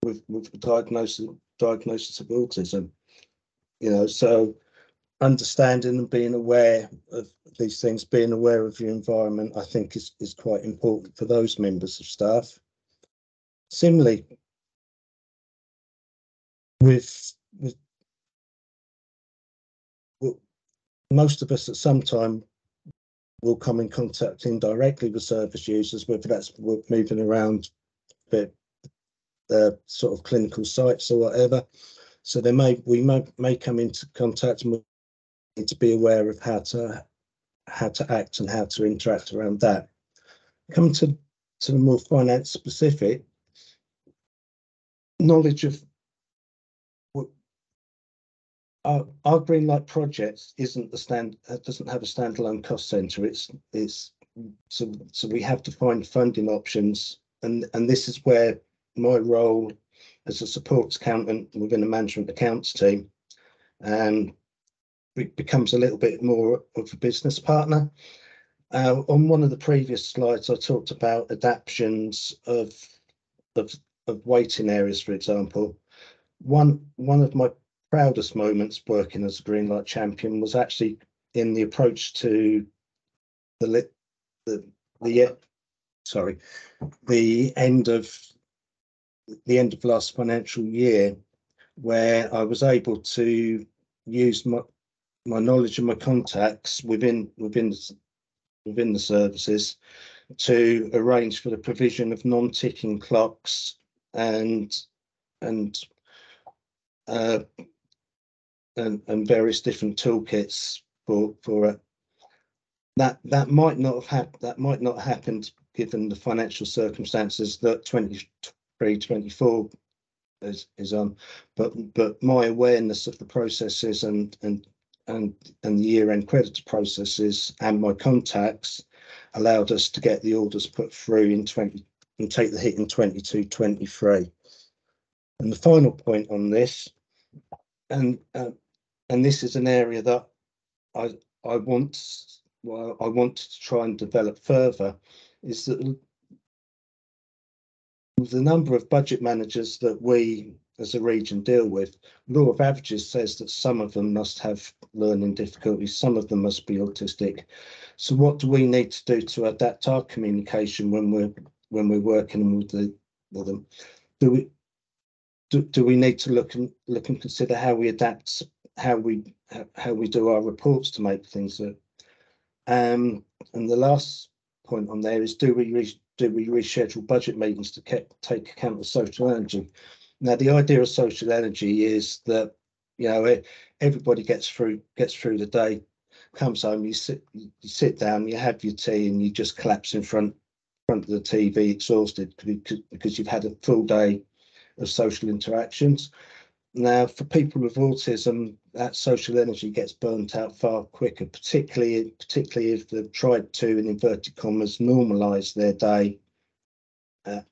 with the diagnosis of autism. So understanding and being aware of these things, being aware of your environment, I think is quite important for those members of staff. Similarly, with most of us at some time will come in contact indirectly with service users, whether that's moving around the sort of clinical sites or whatever. So we may come into contact, and we need to be aware of how to act and how to interact around that. Coming to the more finance specific, knowledge of our green light projects doesn't have a standalone cost center. So we have to find funding options, and this is where my role as a support accountant within a management accounts team it becomes a little bit more of a business partner. On one of the previous slides, I talked about adaptions of waiting areas, for example. One of my proudest moments working as a green light champion was actually in the approach to the end of last financial year, where I was able to use my knowledge and my contacts within the services to arrange for the provision of non-ticking clocks and various different toolkits for it. That might not have happened given the financial circumstances that 23-24 is on, but my awareness of the processes and the year-end creditor processes and my contacts allowed us to get the orders put through in 20 and take the hit in 22-23. And the final point on this, and this is an area that I want to try and develop further, is that the number of budget managers that we as a region deal with, law of averages says that some of them must have learning difficulties, some of them must be autistic. So what do we need to do to adapt our communication when we're working with them? Do we need to look and consider how we adapt how we do our reports to make things and the last point on there is, do we reschedule budget meetings to take account of social energy? Now, the idea of social energy is that, you know, everybody gets through the day, comes home, you sit down, you have your tea, and you just collapse in front of the TV exhausted because you've had a full day of social interactions. Now, for people with autism, that social energy gets burnt out far quicker, particularly if they've tried to, in inverted commas, normalise their day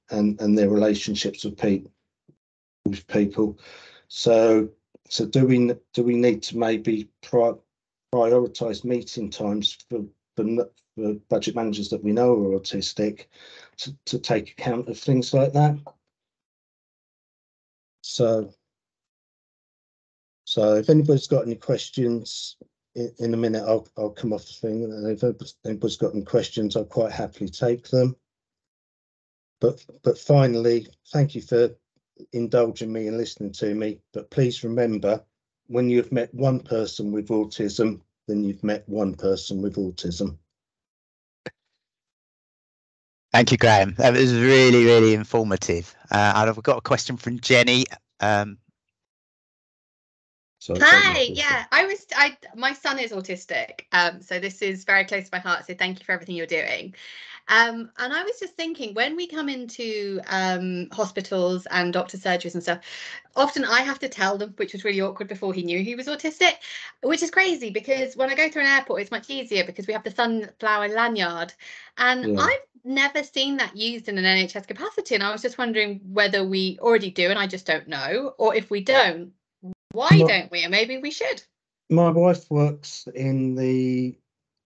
and their relationships with people. So do we need to maybe prioritise meeting times for budget managers that we know are autistic to take account of things like that? So if anybody's got any questions, in a minute I'll come off the thing, and if anybody's got any questions, I'll quite happily take them. But finally, thank you for indulging me and listening to me. But please remember, when you've met one person with autism, then you've met one person with autism. Thank you, Graham. That was really, really informative. I've got a question from Jenny. Hi, yeah, my son is autistic, so this is very close to my heart, so thank you for everything you're doing. And I was just thinking, when we come into hospitals and doctor surgeries and stuff, often I have to tell them, which was really awkward before he knew he was autistic, which is crazy because when I go through an airport, it's much easier because we have the sunflower lanyard, and Yeah. I've never seen that used in an NHS capacity, and I was just wondering whether we already do and I just don't know, or if we don't, why don't we? And maybe we should. My wife works in the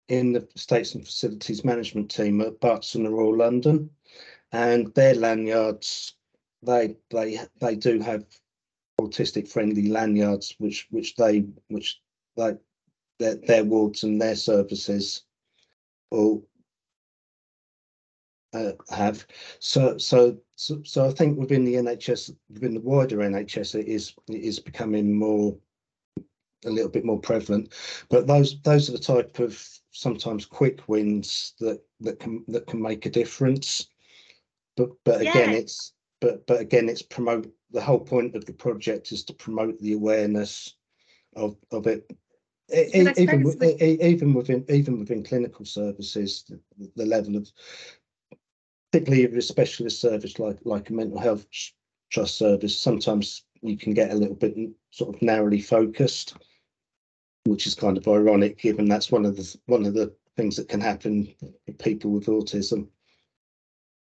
Estates and Facilities Management team at Barts and the Royal London, and their lanyards, they do have autistic friendly lanyards, which their wards and their services all have. So I think within the NHS, within the wider NHS, it is becoming a little bit more prevalent. But those are the type of sometimes quick wins that can make a difference. But again, it's promote. The whole point of the project is to promote the awareness of it. Even within clinical services, the level of, particularly if a specialist service like a mental health trust service, sometimes you can get a little bit sort of narrowly focused, which is kind of ironic, given that's one of the things that can happen with people with autism.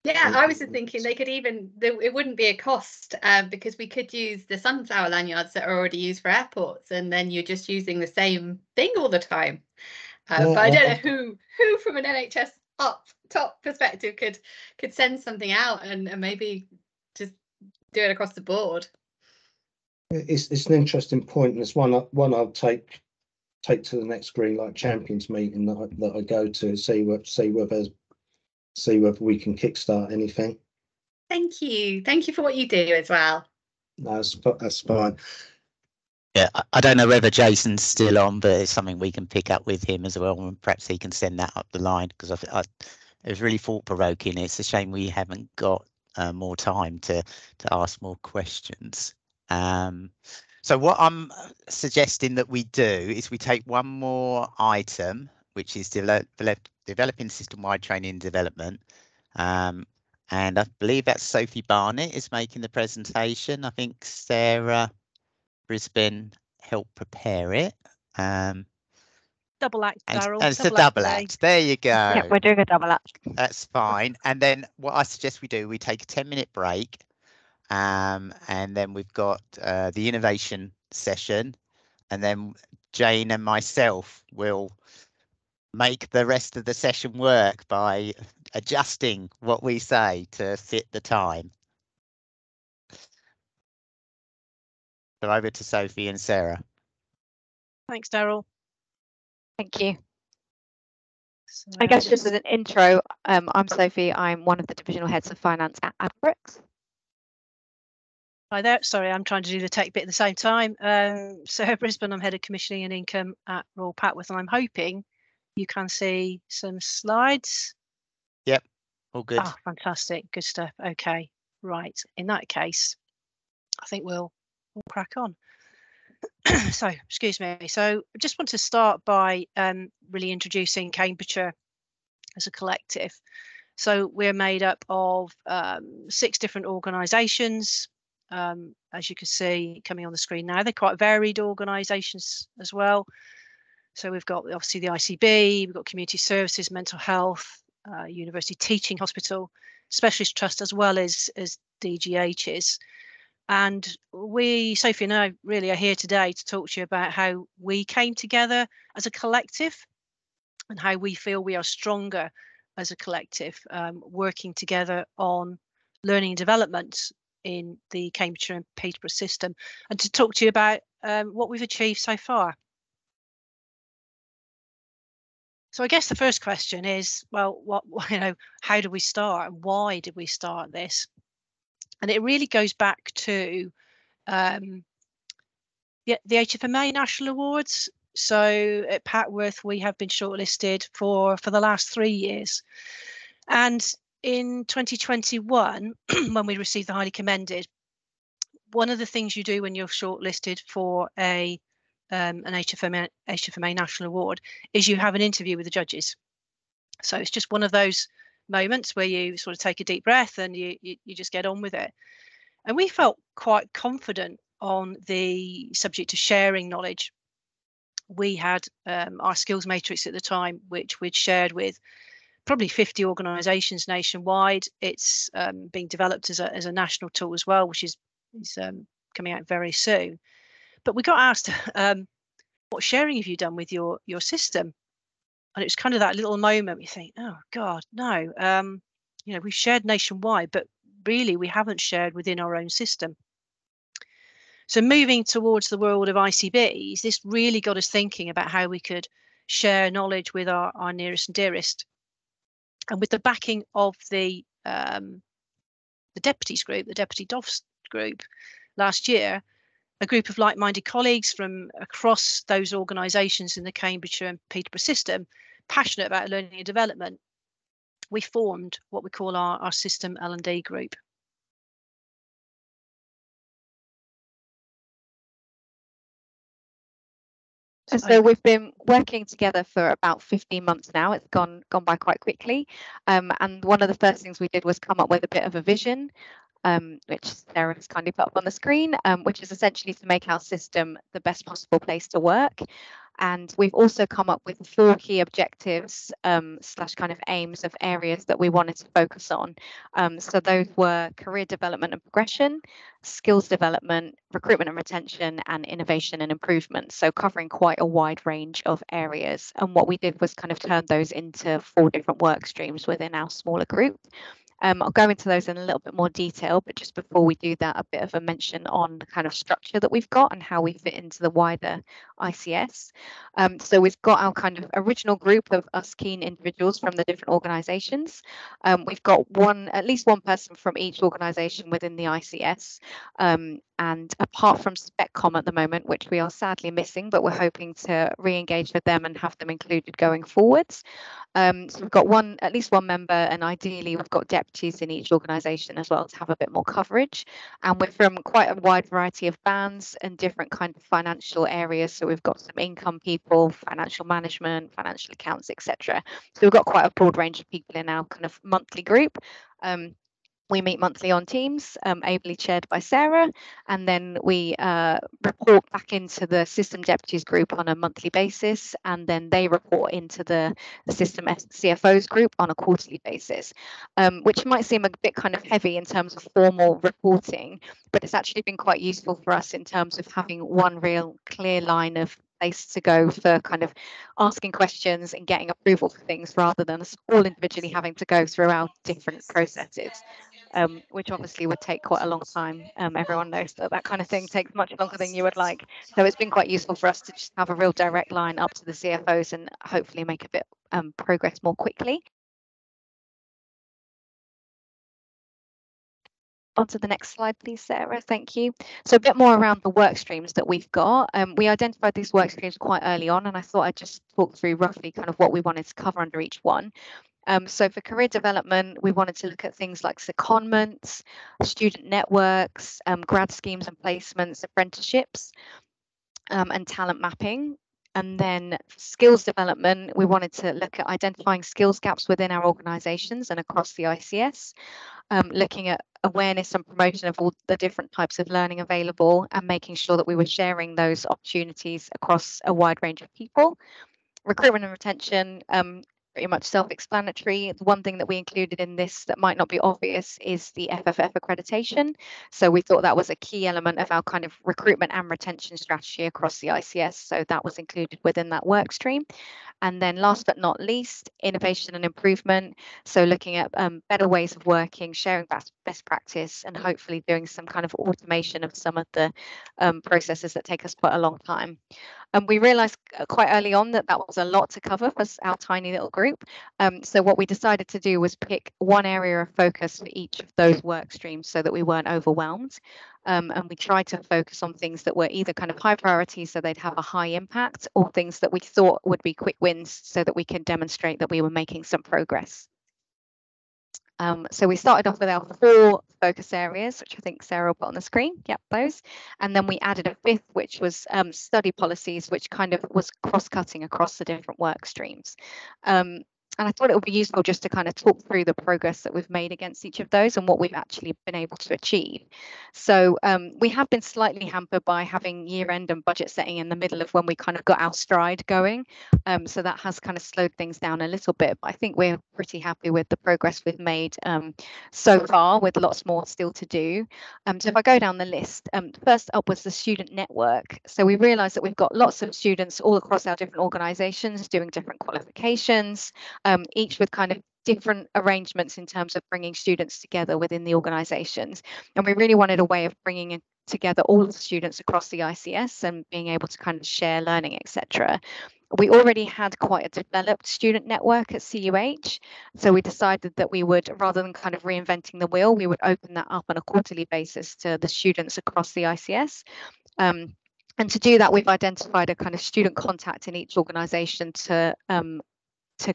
Yeah, I was just thinking they could it wouldn't be a cost because we could use the sunflower lanyards that are already used for airports, and then you're just using the same thing all the time. but I don't know who from an NHS top perspective could send something out and maybe just do it across the board. It's an interesting point, and it's one I'll take to the next Green Light Champions meeting that I go to, see whether we can kickstart anything. Thank you for what you do as well. That's fine. Yeah, I don't know whether Jason's still on, but it's something we can pick up with him as well, and perhaps he can send that up the line, because it was really thought-provoking. It's a shame we haven't got more time to ask more questions. So what I'm suggesting that we do is we take one more item, which is developing system-wide training and development. And I believe that's Sophie Barnett is making the presentation. I think Sarah Brisbane helped prepare it. Double act, Daryl. And it's a double act. There you go. Yeah, we're doing a double act. That's fine. And then what I suggest we do, we take a 10-minute break. And then we've got the innovation session, and then Jane and myself will make the rest of the session work by adjusting what we say to fit the time. So over to Sophie and Sarah. Thanks, Daryl. Thank you. So, I guess just as an intro, I'm Sophie. I'm one of the divisional heads of finance at Adbricks. Hi there. Sorry, I'm trying to do the tech bit at the same time. Sarah Brisbane, I'm head of commissioning and income at Royal Papworth, and I'm hoping you can see some slides. Yep, all good. Ah, fantastic, good stuff. Okay, right. In that case, I think we'll crack on. So, excuse me. So, I just want to start by really introducing Cambridgeshire as a collective. So, we're made up of 6 different organisations. As you can see coming on the screen now, they're quite varied organisations as well. So we've got obviously the ICB, we've got community services, mental health, university teaching hospital, specialist trust, as well as DGHs. And we, Sophie and I, really are here today to talk to you about how we came together as a collective and how we feel we are stronger as a collective, working together on learning and development in the Cambridgeshire and Peterborough system, and to talk to you about what we've achieved so far. So I guess the first question is, well, how do we start and why did we start this? And it really goes back to the HFMA National Awards. So at Papworth, we have been shortlisted for the last 3 years. And in 2021, when we received the highly commended, one of the things you do when you're shortlisted for an HFMA National Award is you have an interview with the judges. So it's just one of those moments where you sort of take a deep breath and you just get on with it. And we felt quite confident on the subject of sharing knowledge. We had our skills matrix at the time, which we'd shared with probably 50 organisations nationwide. It's being developed as a national tool as well, which is coming out very soon. But we got asked, what sharing have you done with your system? And it was kind of that little moment you think, oh God, no. We've shared nationwide, but really we haven't shared within our own system. So moving towards the world of ICBs, this really got us thinking about how we could share knowledge with our nearest and dearest. And with the backing of the deputies group, the deputy DOFs group last year, a group of like-minded colleagues from across those organisations in the Cambridgeshire and Peterborough system, passionate about learning and development, we formed what we call our system L&D group. So we've been working together for about 15 months now. It's gone by quite quickly. And one of the first things we did was come up with a bit of a vision, which Sarah has kindly put up on the screen, which is essentially to make our system the best possible place to work. And we've also come up with 4 key objectives slash kind of aims of areas that we wanted to focus on. So those were career development and progression, skills development, recruitment and retention, and innovation and improvement. So covering quite a wide range of areas. And what we did was kind of turn those into 4 different work streams within our smaller group. I'll go into those in a little bit more detail, but just before we do that, a bit of a mention on the kind of structure that we've got and how we fit into the wider ICS. So we've got our kind of original group of us keen individuals from the different organisations. We've got at least one person from each organisation within the ICS. And apart from SpecCom at the moment, which we are sadly missing, but we're hoping to re-engage with them and have them included going forwards. So we've got at least one member, and ideally we've got deputies in each organisation as well to have a bit more coverage. And we're from quite a wide variety of bands and different kind of financial areas. So we've got some income people, financial management, financial accounts, etc. So we've got quite a broad range of people in our kind of monthly group. We meet monthly on Teams, ably chaired by Sarah, and then we report back into the system deputies group on a monthly basis, and then they report into the system CFOs group on a quarterly basis, which might seem a bit kind of heavy in terms of formal reporting, but it's actually been quite useful for us in terms of having one real clear line of place to go for kind of asking questions and getting approval for things rather than us all individually having to go through our different processes. Which obviously would take quite a long time. Everyone knows that kind of thing takes much longer than you would like. So it's been quite useful for us to just have a real direct line up to the CFOs and hopefully make a bit progress more quickly. On to the next slide, please, Sarah. Thank you. So a bit more around the work streams that we've got. We identified these work streams quite early on, and I thought I'd just talk through roughly kind of what we wanted to cover under each one. So for career development, we wanted to look at things like secondments, student networks, grad schemes and placements, apprenticeships, and talent mapping. And then for skills development, we wanted to look at identifying skills gaps within our organisations and across the ICS, looking at awareness and promotion of all the different types of learning available and making sure that we were sharing those opportunities across a wide range of people. Recruitment and retention, pretty much self-explanatory. The one thing that we included in this that might not be obvious is the FFF accreditation. So we thought that was a key element of our kind of recruitment and retention strategy across the ICS. So that was included within that work stream. And then last but not least, innovation and improvement. So looking at better ways of working, sharing best practice, and hopefully doing some kind of automation of some of the processes that take us quite a long time. And we realised quite early on that was a lot to cover for our tiny little group. So what we decided to do was pick one area of focus for each of those work streams so that we weren't overwhelmed. And we tried to focus on things that were either kind of high priority so they'd have a high impact, or things that we thought would be quick wins so that we could demonstrate that we were making some progress. So we started off with our 4 focus areas, which I think Sarah will put on the screen. Yep, those. And then we added a 5th, which was study policies, which kind of was cross-cutting across the different work streams. And I thought it would be useful just to kind of talk through the progress that we've made against each of those and what we've actually been able to achieve. So we have been slightly hampered by having year-end and budget setting in the middle of when we kind of got our stride going. So that has kind of slowed things down a little bit, but I think we're pretty happy with the progress we've made so far, with lots more still to do. So if I go down the list, first up was the student network. So we realised that we've got lots of students all across our different organisations doing different qualifications, each with kind of different arrangements in terms of bringing students together within the organisations. And we really wanted a way of bringing together all the students across the ICS and being able to kind of share learning, etc. We already had quite a developed student network at CUH, so we decided that we would, rather than kind of reinventing the wheel, we would open that up on a quarterly basis to the students across the ICS. And to do that, we've identified a kind of student contact in each organisation to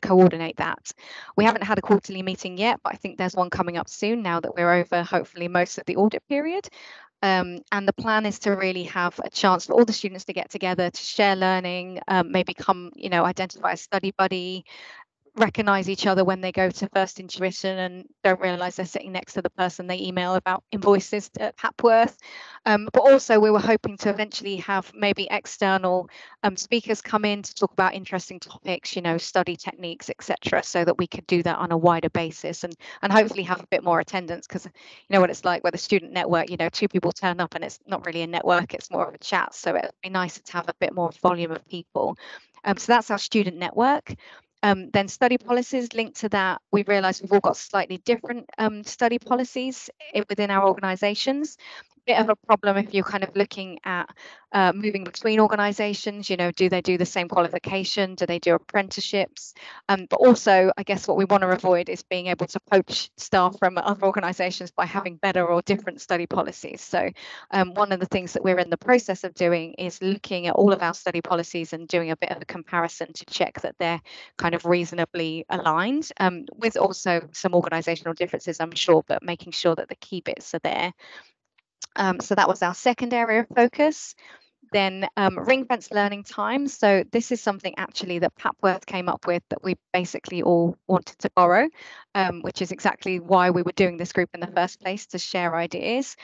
coordinate that. We haven't had a quarterly meeting yet, but I think there's one coming up soon now that we're over hopefully most of the audit period. And the plan is to really have a chance for all the students to get together, to share learning, maybe come, identify a study buddy, recognize each other when they go to First Intuition and don't realize they're sitting next to the person they email about invoices at Papworth. But also we were hoping to eventually have maybe external speakers come in to talk about interesting topics, you know, study techniques, etc., so that we could do that on a wider basis and hopefully have a bit more attendance, because you know what it's like with a student network, you know, 2 people turn up and it's not really a network, it's more of a chat. So it'd be nicer to have a bit more volume of people. So that's our student network. Then study policies linked to that. We've realised we've all got slightly different study policies within our organisations. Bit of a problem if you're kind of looking at moving between organisations. You know, do they do the same qualification? Do they do apprenticeships? But also, I guess what we want to avoid is being able to poach staff from other organisations by having better or different study policies. So one of the things that we're in the process of doing is looking at all of our study policies and doing a bit of a comparison to check that they're kind of reasonably aligned, with also some organisational differences, I'm sure, but making sure that the key bits are there. So that was our second area of focus. Then ring-fence learning time. So this is something actually that Papworth came up with that we basically all wanted to borrow, which is exactly why we were doing this group in the first place, to share ideas.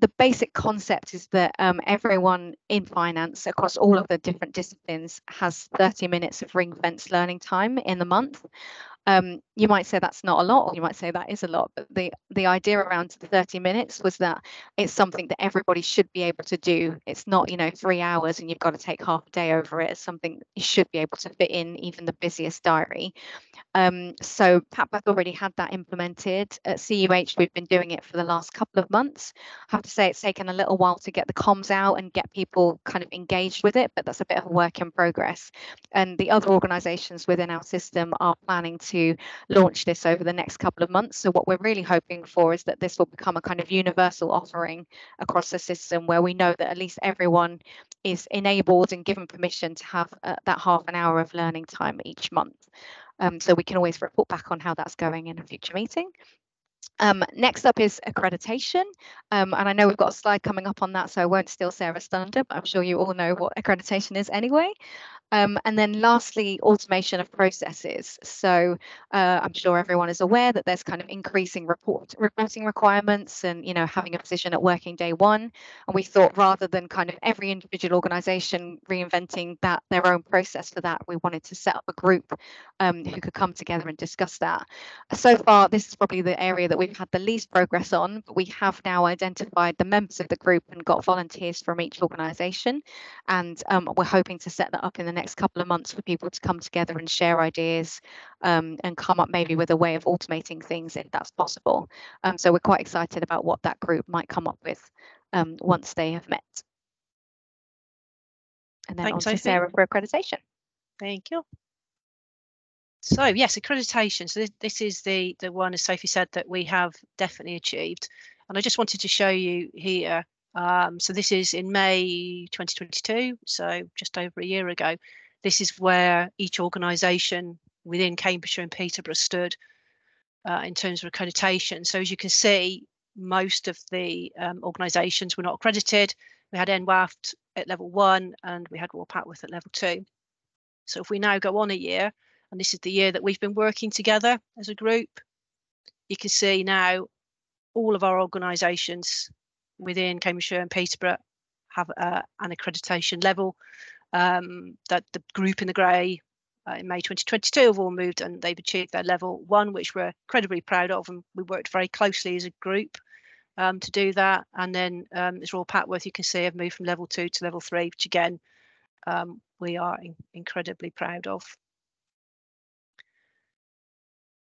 The basic concept is that everyone in finance across all of the different disciplines has 30 minutes of ring-fence learning time in the month. You might say that's not a lot, or you might say that is a lot, but the idea around 30 minutes was that it's something that everybody should be able to do. It's not, you know, 3 hours and you've got to take half a day over it. It's something you should be able to fit in even the busiest diary. So Papworth already had that implemented. At CUH, we've been doing it for the last couple of months. I have to say it's taken a little while to get the comms out and get people kind of engaged with it, but that's a bit of a work in progress. And the other organisations within our system are planning to launch this over the next couple of months. So what we're really hoping for is that this will become a kind of universal offering across the system, where we know that at least everyone is enabled and given permission to have that half an hour of learning time each month. So we can always report back on how that's going in a future meeting. Next up is accreditation, and I know we've got a slide coming up on that, so I won't steal Sarah's thunder, but I'm sure you all know what accreditation is anyway. And then lastly, automation of processes. So I'm sure everyone is aware that there's kind of increasing reporting requirements and, you know, having a position at working day one. And we thought rather than kind of every individual organisation reinventing their own process for that, we wanted to set up a group who could come together and discuss that. So far, this is probably the area that we've had the least progress on, but we have now identified the members of the group and got volunteers from each organisation. And we're hoping to set that up in the next couple of months for people to come together and share ideas and come up maybe with a way of automating things if that's possible. So we're quite excited about what that group might come up with once they have met. And then on to Sarah for accreditation. Thank you. So yes, accreditation. So this is the one, as Sophie said, that we have definitely achieved. And I just wanted to show you here. So this is in May 2022, so just over a year ago. This is where each organisation within Cambridgeshire and Peterborough stood in terms of accreditation. So as you can see, most of the organisations were not accredited. We had NWAFT at level 1 and we had Royal Papworth at level 2. So if we now go on a year, and this is the year that we've been working together as a group, you can see now all of our organisations within Cambridgeshire and Peterborough have an accreditation level. That the group in the grey in May 2022 have all moved and they've achieved their level 1, which we're incredibly proud of, and we worked very closely as a group to do that. And then as Royal Papworth, you can see have moved from level 2 to level 3, which again we are incredibly proud of.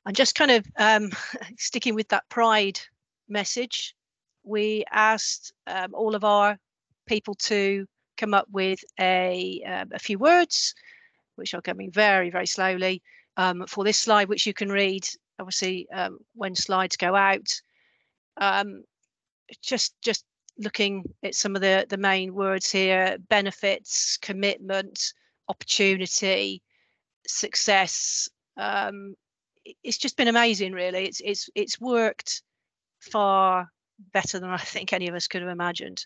And just kind of sticking with that pride message, we asked all of our people to come up with a few words, which are coming very, very slowly, for this slide, which you can read, obviously, when slides go out. Just looking at some of the main words here: benefits, commitment, opportunity, success. It's just been amazing, really. It's worked far better than I think any of us could have imagined.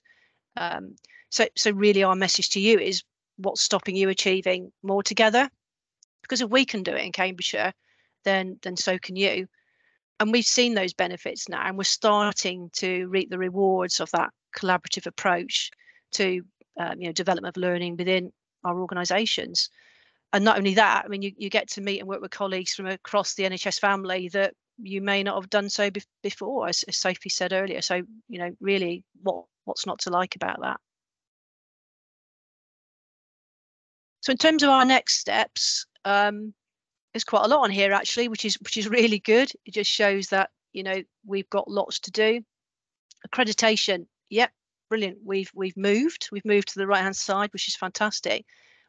So really our message to you is, what's stopping you achieving more together? Because if we can do it in Cambridgeshire, then so can you. And we've seen those benefits now, and we're starting to reap the rewards of that collaborative approach to development of learning within our organisations. And not only that, I mean, you get to meet and work with colleagues from across the NHS family that you may not have done so before, as Sophie said earlier. So, really, what's not to like about that? So in terms of our next steps, there's quite a lot on here actually, which is really good. It just shows that we've got lots to do. Accreditation, yep, brilliant. We've moved to the right hand side, which is fantastic.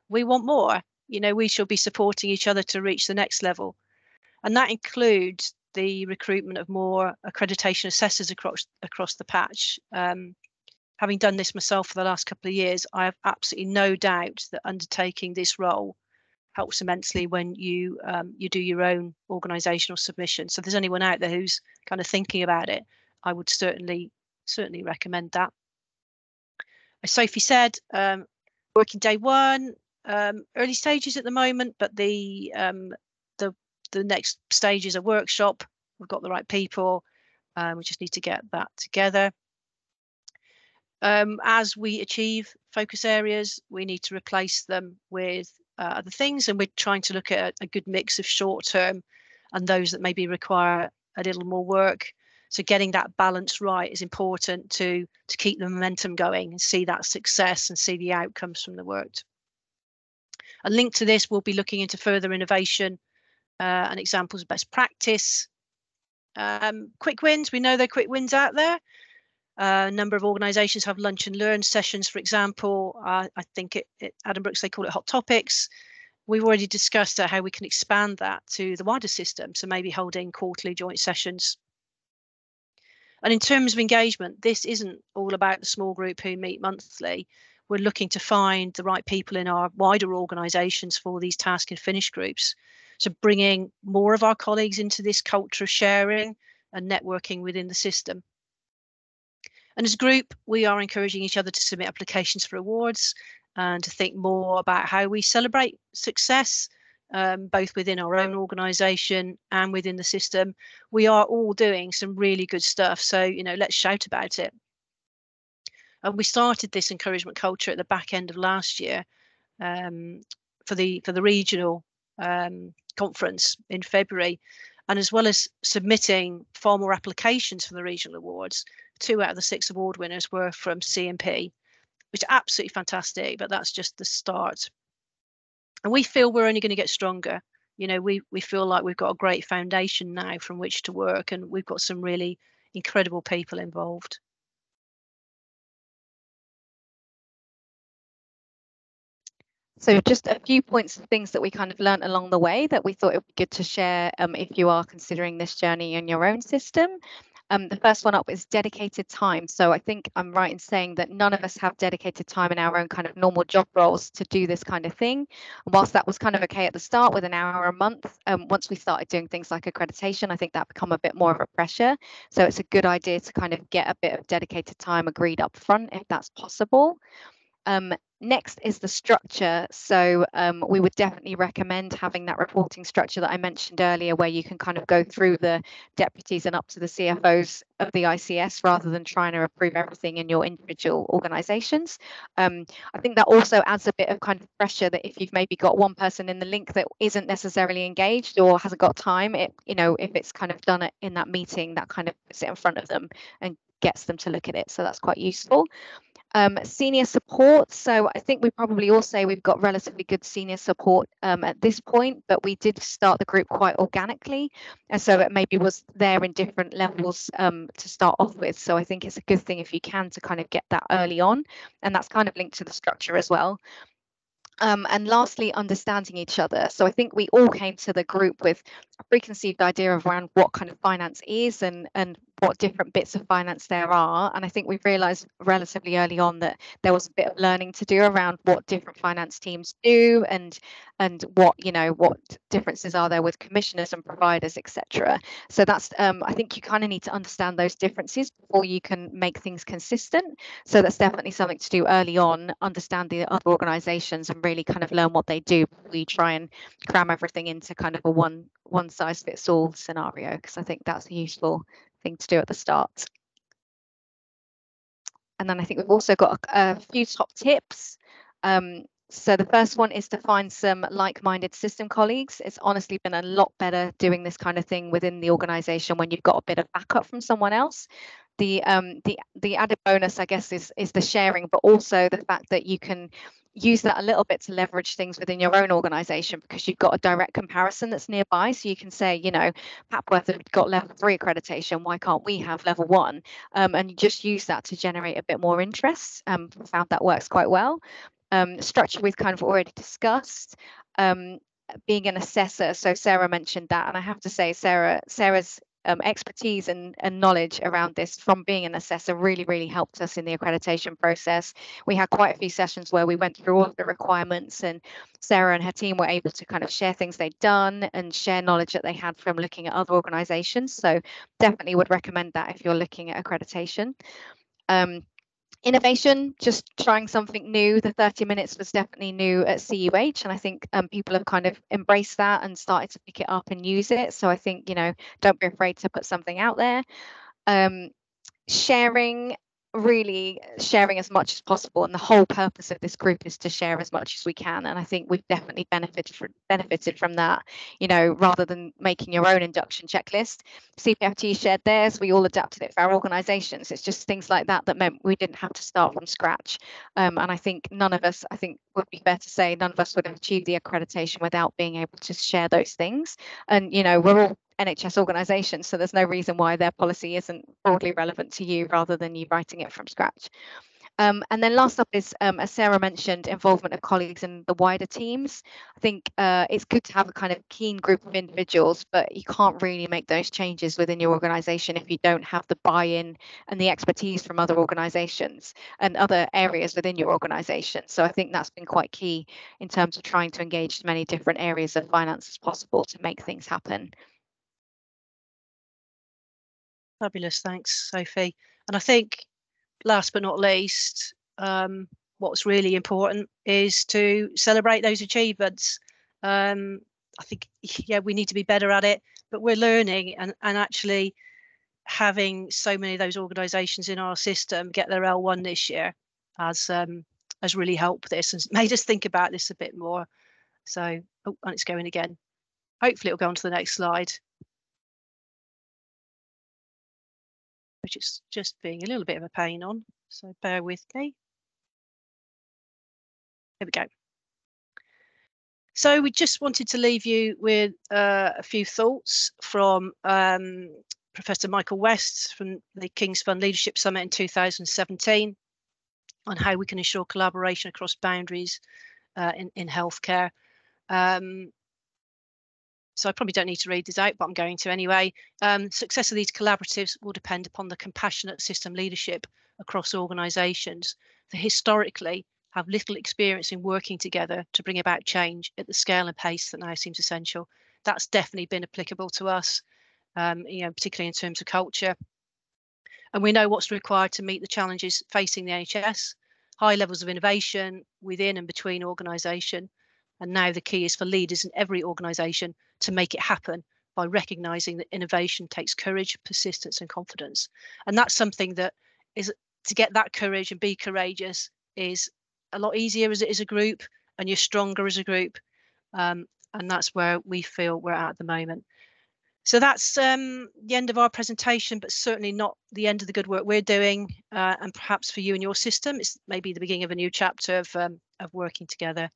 We want more. We shall be supporting each other to reach the next level, and that includes the recruitment of more accreditation assessors across the patch. Having done this myself for the last couple of years, I have absolutely no doubt that undertaking this role helps immensely when you do your own organisational submission. So if there's anyone out there who's kind of thinking about it, I would certainly recommend that. As Sophie said, working day one, early stages at the moment, but the next stage is a workshop. We've got the right people. We just need to get that together. As we achieve focus areas, we need to replace them with other things, and we're trying to look at a good mix of short term and those that maybe require a little more work. So getting that balance right is important to keep the momentum going and see that success and see the outcomes from the work. A link to this, we'll be looking into further innovation and examples of best practice. Quick wins, we know there are quick wins out there. A number of organisations have lunch and learn sessions, for example. I think at Addenbrooke's they call it hot topics. We've already discussed how we can expand that to the wider system, so maybe holding quarterly joint sessions. And in terms of engagement, this isn't all about the small group who meet monthly. We're looking to find the right people in our wider organisations for these task and finish groups. So bringing more of our colleagues into this culture of sharing and networking within the system. And as a group, we are encouraging each other to submit applications for awards and to think more about how we celebrate success, both within our own organisation and within the system. We are all doing some really good stuff, so let's shout about it. And we started this encouragement culture at the back end of last year for the regional conference in February. And as well as submitting far more applications for the regional awards, 2 out of the 6 award winners were from C&P, which is absolutely fantastic, but that's just the start. And we feel we're only going to get stronger. We feel like we've got a great foundation now from which to work, and we've got some really incredible people involved. So just a few points of things that we kind of learned along the way that we thought it would be good to share if you are considering this journey in your own system. The first one up is dedicated time. So I think I'm right in saying that none of us have dedicated time in our own kind of normal job roles to do this kind of thing. And whilst that was kind of okay at the start with an hour a month, once we started doing things like accreditation, I think that become a bit more of a pressure. So it's a good idea to kind of get a bit of dedicated time agreed up front if that's possible. Next is the structure. So we would definitely recommend having that reporting structure that I mentioned earlier, where you can kind of go through the deputies and up to the CFOs of the ICS rather than trying to approve everything in your individual organisations. I think that also adds a bit of kind of pressure that if you've maybe got one person in the link that isn't necessarily engaged or hasn't got time, if it's kind of done in that meeting, that kind of puts it in front of them and gets them to look at it. So that's quite useful. Senior support. So I think we probably all say we've got relatively good senior support at this point, but we did start the group quite organically. And so it maybe was there in different levels to start off with. So I think it's a good thing if you can to kind of get that early on. And that's kind of linked to the structure as well. And lastly, understanding each other. So I think we all came to the group with a preconceived idea of around what kind of finance is and what different bits of finance there are. And I think we've realised relatively early on that there was a bit of learning to do around what different finance teams do and what, you know, what differences are there with commissioners and providers, etc. So that's I think you kind of need to understand those differences before you can make things consistent. So that's definitely something to do early on, understand the other organisations and really kind of learn what they do before you try and cram everything into kind of a one size fits all scenario, because I think that's a useful thing to do at the start. And then I think we've also got a few top tips. So the first one is to find some like-minded system colleagues. It's honestly been a lot better doing this kind of thing within the organisation when you've got a bit of backup from someone else. The added bonus, I guess, is the sharing, but also the fact that you can use that a little bit to leverage things within your own organisation, because you've got a direct comparison that's nearby. So you can say, you know, Papworth have got level 3 accreditation, why can't we have level 1? And you just use that to generate a bit more interest. Found that works quite well. Structure we've kind of already discussed. Being an assessor, so Sarah mentioned that, and I have to say Sarah's expertise and knowledge around this from being an assessor really helped us in the accreditation process. We had quite a few sessions where we went through all of the requirements, and Sarah and her team were able to kind of share things they'd done and share knowledge that they had from looking at other organisations. So definitely would recommend that if you're looking at accreditation. Innovation, just trying something new. The 30 minutes was definitely new at CUH, and I think people have kind of embraced that and started to pick it up and use it. So I think, you know, don't be afraid to put something out there. Really sharing as much as possible, and the whole purpose of this group is to share as much as we can, and I think we've definitely benefited from that. You know, rather than making your own induction checklist, CPFT shared theirs, we all adapted it for our organisations. It's just things like that that meant we didn't have to start from scratch, and I think none of us, I think would be fair to say, none of us would have achieved the accreditation without being able to share those things. And you know, we're all NHS organisations, so there's no reason why their policy isn't broadly relevant to you rather than you writing it from scratch. And then last up is, as Sarah mentioned, involvement of colleagues in the wider teams. I think it's good to have a kind of keen group of individuals, but you can't really make those changes within your organisation if you don't have the buy-in and the expertise from other organisations and other areas within your organisation. So I think that's been quite key in terms of trying to engage as many different areas of finance as possible to make things happen. Fabulous, thanks, Sophie. And I think, last but not least, what's really important is to celebrate those achievements. I think, yeah, we need to be better at it, but we're learning, and actually having so many of those organisations in our system get their L1 this year has really helped this and made us think about this a bit more. So, oh, and it's going again. Hopefully it'll go on to the next slide, which is just being a little bit of a pain on, so bear with me. There we go. So we just wanted to leave you with a few thoughts from Professor Michael West from the King's Fund Leadership Summit in 2017 on how we can ensure collaboration across boundaries in healthcare. So I probably don't need to read this out, but I'm going to anyway. Success of these collaboratives will depend upon the compassionate system leadership across organisations that historically have little experience in working together to bring about change at the scale and pace that now seems essential. That's definitely been applicable to us, you know, particularly in terms of culture. And we know what's required to meet the challenges facing the NHS, high levels of innovation within and between organisation. And now the key is for leaders in every organisation to make it happen by recognising that innovation takes courage, persistence and confidence. And that's something that is, to get that courage and be courageous is a lot easier as it is a group, and you're stronger as a group. And that's where we feel we're at the moment. So that's the end of our presentation, but certainly not the end of the good work we're doing. And perhaps for you and your system, it's maybe the beginning of a new chapter of working together.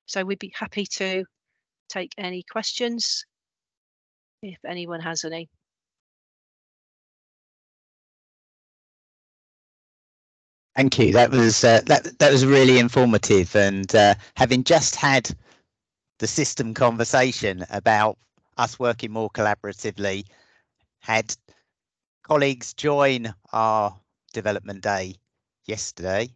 So we'd be happy to take any questions if anyone has any. Thank you. That was really informative, and having just had the system conversation about us working more collaboratively, had colleagues join our development day yesterday.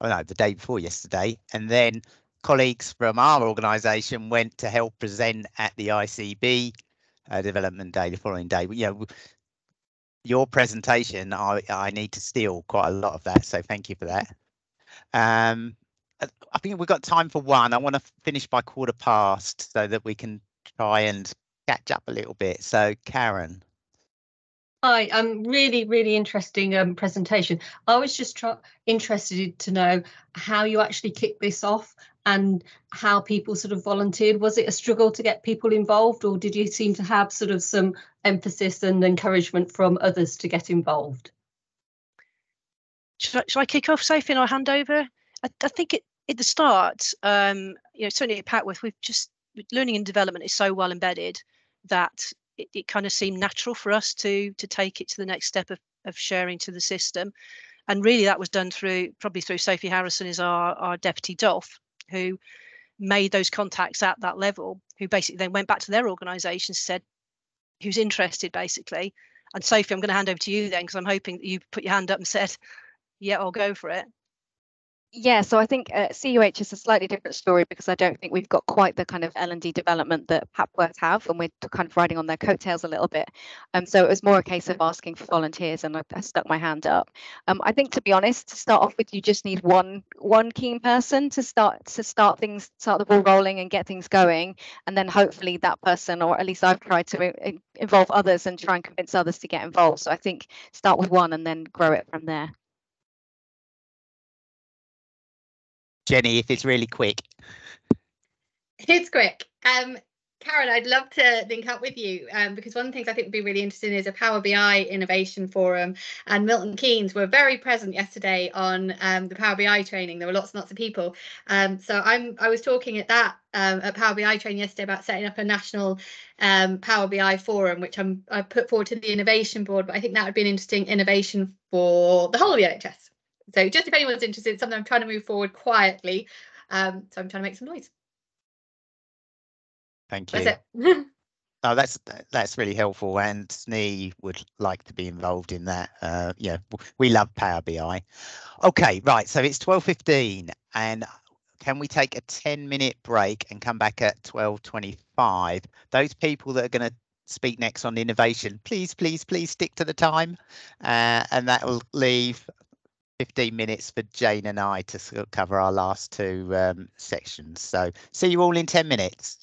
Oh no, the day before yesterday, and then colleagues from our organisation went to help present at the ICB development day the following day. Your presentation, I need to steal quite a lot of that, so thank you for that. I think we've got time for one. I want to finish by 1:15 so that we can try and catch up a little bit. So Karen. Hi, really interesting presentation. I was just interested to know how you actually kicked this off and how people sort of volunteered. Was it a struggle to get people involved, or did you seem to have sort of some emphasis and encouragement from others to get involved? Should I kick off, Sophie, and I'll hand over? I think at the start, certainly at Patworth, learning and development is so well embedded that it kind of seemed natural for us to take it to the next step of sharing to the system. And really that was done probably through Sophie Harrison, is our deputy DOF, who made those contacts at that level, who basically then went back to their organisation, said who's interested basically. And Sophie, I'm going to hand over to you then, because I'm hoping that you put your hand up and said, yeah, I'll go for it. Yeah, so I think CUH is a slightly different story, because I don't think we've got quite the kind of L&D development that Papworth have, and we're kind of riding on their coattails a little bit. So it was more a case of asking for volunteers, and I stuck my hand up. I think, to be honest, to start off with, you just need one keen person to start the ball rolling and get things going, and then hopefully that person, or at least I've tried to involve others and try and convince others to get involved. So I think start with one and then grow it from there. Jenny, if it's really quick. It's quick. Karen, I'd love to link up with you because one of the things I think would be really interesting is a Power BI innovation forum, and Milton Keynes were very present yesterday on the Power BI training. There were lots and lots of people. So I was talking at that at Power BI training yesterday about setting up a national Power BI forum, which I put forward to the innovation board, but I think that would be an interesting innovation for the whole of the NHS. So just if anyone's interested, something I'm trying to move forward quietly. So I'm trying to make some noise. Thank you. That's it. Oh, that's really helpful, and SNE would like to be involved in that. Yeah, we love Power BI. Okay, right. So it's 12:15, and can we take a 10-minute break and come back at 12:25? Those people that are going to speak next on innovation, please stick to the time, and that will leave 15 minutes for Jane and I to sort of cover our last two sections. So see you all in 10 minutes.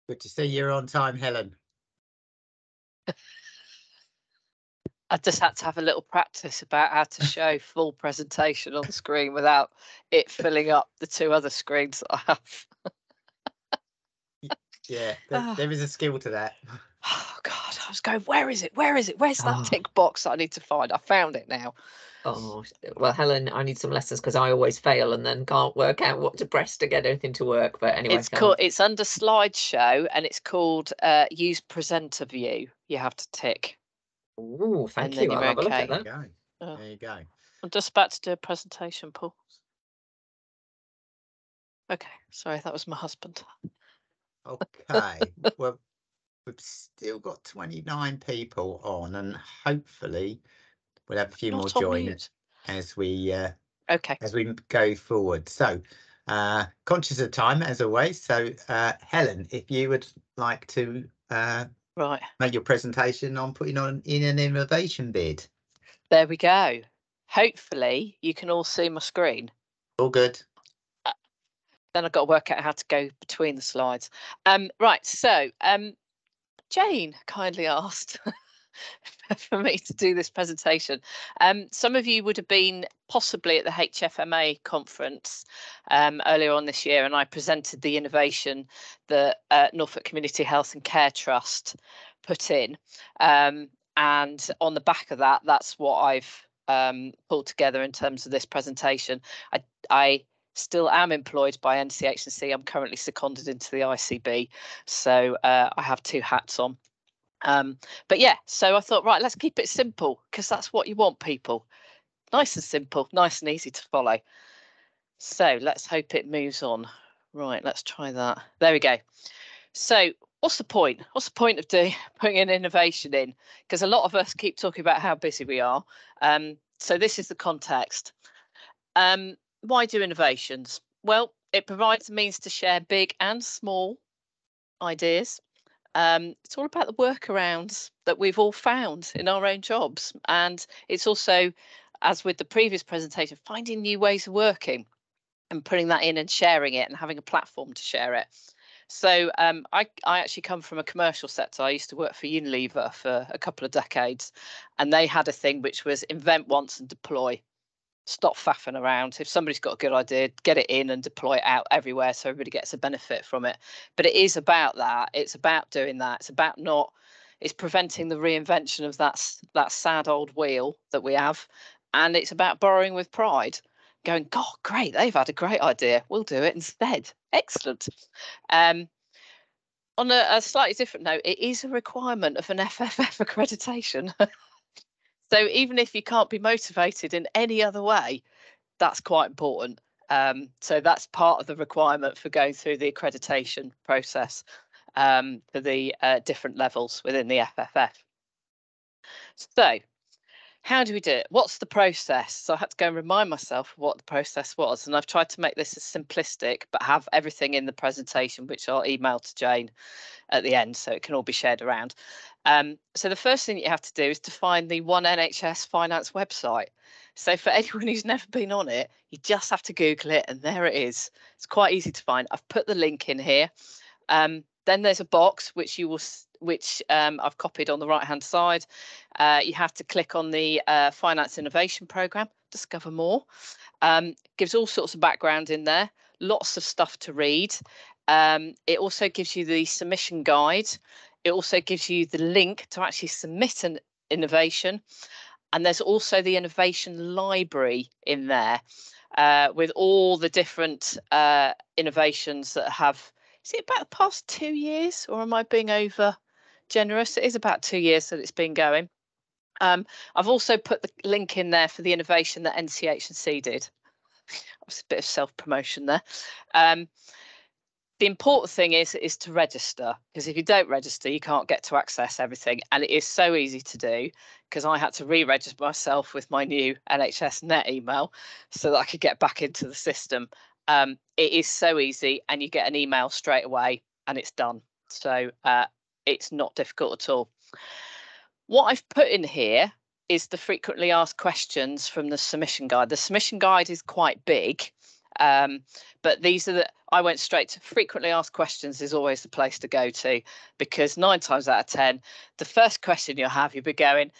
Good to see you're on time, Helen. I just had to have a little practice about how to show full presentation on screen without it filling up the two other screens that I have. Yeah, there is a skill to that. Oh God, I was going, where is it? Where is it? Where's that Oh. tick box that I need to find? I found it now. Oh, well, Helen, I need some lessons because I always fail and then can't work out what to press to get anything to work. But anyway, It's under slideshow and it's called use presenter view. You have to tick. Oh, thank then you. I'll you're have a look okay. at that. There you go. Oh. There you go. I'm just about to do a presentation, Paul. Okay, sorry, that was my husband. Okay, well, we've still got 29 people on, and hopefully we'll have a few more join as we go forward. So, conscious of time as always. So, Helen, if you would like to make your presentation on putting on in an innovation bid. There we go. Hopefully you can all see my screen. All good. Then I've got to work out how to go between the slides. Right, so Jane kindly asked for me to do this presentation. Some of you would have been possibly at the HFMA conference earlier on this year, and I presented the innovation that Norfolk Community Health and Care Trust put in. And on the back of that, that's what I've pulled together in terms of this presentation. I still am employed by NCH&C. I'm currently seconded into the ICB, so I have two hats on. But yeah, so I thought, right, let's keep it simple because that's what you want, people. Nice and simple, nice and easy to follow. So let's hope it moves on. Right, let's try that. There we go. So what's the point? What's the point of putting an innovation in? Because a lot of us keep talking about how busy we are. So this is the context. Why do innovations? Well, it provides a means to share big and small ideas. It's all about the workarounds that we've all found in our own jobs. And it's also, as with the previous presentation, finding new ways of working and putting that in and sharing it and having a platform to share it. So I actually come from a commercial sector. I used to work for Unilever for a couple of decades, and they had a thing which was invent once and deploy. Stop faffing around. If somebody's got a good idea, get it in and deploy it out everywhere so everybody gets a benefit from it. But it is about that. It's about doing that. It's about it's preventing the reinvention of that sad old wheel that we have. And it's about borrowing with pride, going, God, great, they've had a great idea. We'll do it instead. Excellent. On a slightly different note, it is a requirement of an FFF accreditation. So even if you can't be motivated in any other way, that's quite important. So that's part of the requirement for going through the accreditation process for the different levels within the FFF. So how do we do it? What's the process? So I had to go and remind myself what the process was. And I've tried to make this as simplistic, but have everything in the presentation, which I'll email to Jane at the end so it can all be shared around. So the first thing you have to do is to find the One NHS Finance website. So for anyone who's never been on it, you just have to Google it and there it is. It's quite easy to find. I've put the link in here. Then there's a box which I've copied on the right hand side. You have to click on the Finance Innovation Programme, discover more. Gives all sorts of background in there, lots of stuff to read. It also gives you the submission guide. It also gives you the link to actually submit an innovation. And there's also the innovation library in there with all the different innovations that have, is it about the past 2 years or am I being over generous? It is about 2 years that it's been going. I've also put the link in there for the innovation that NCH&C did. It's a bit of self-promotion there. The important thing is to register, because if you don't register, you can't get to access everything. And it is so easy to do, because I had to re-register myself with my new NHS Net email so that I could get back into the system. It is so easy, and you get an email straight away and it's done. So it's not difficult at all. What I've put in here is the frequently asked questions from the submission guide. The submission guide is quite big. But these are I went straight to frequently asked questions is always the place to go to, because 9 times out of 10, the first question you'll be going,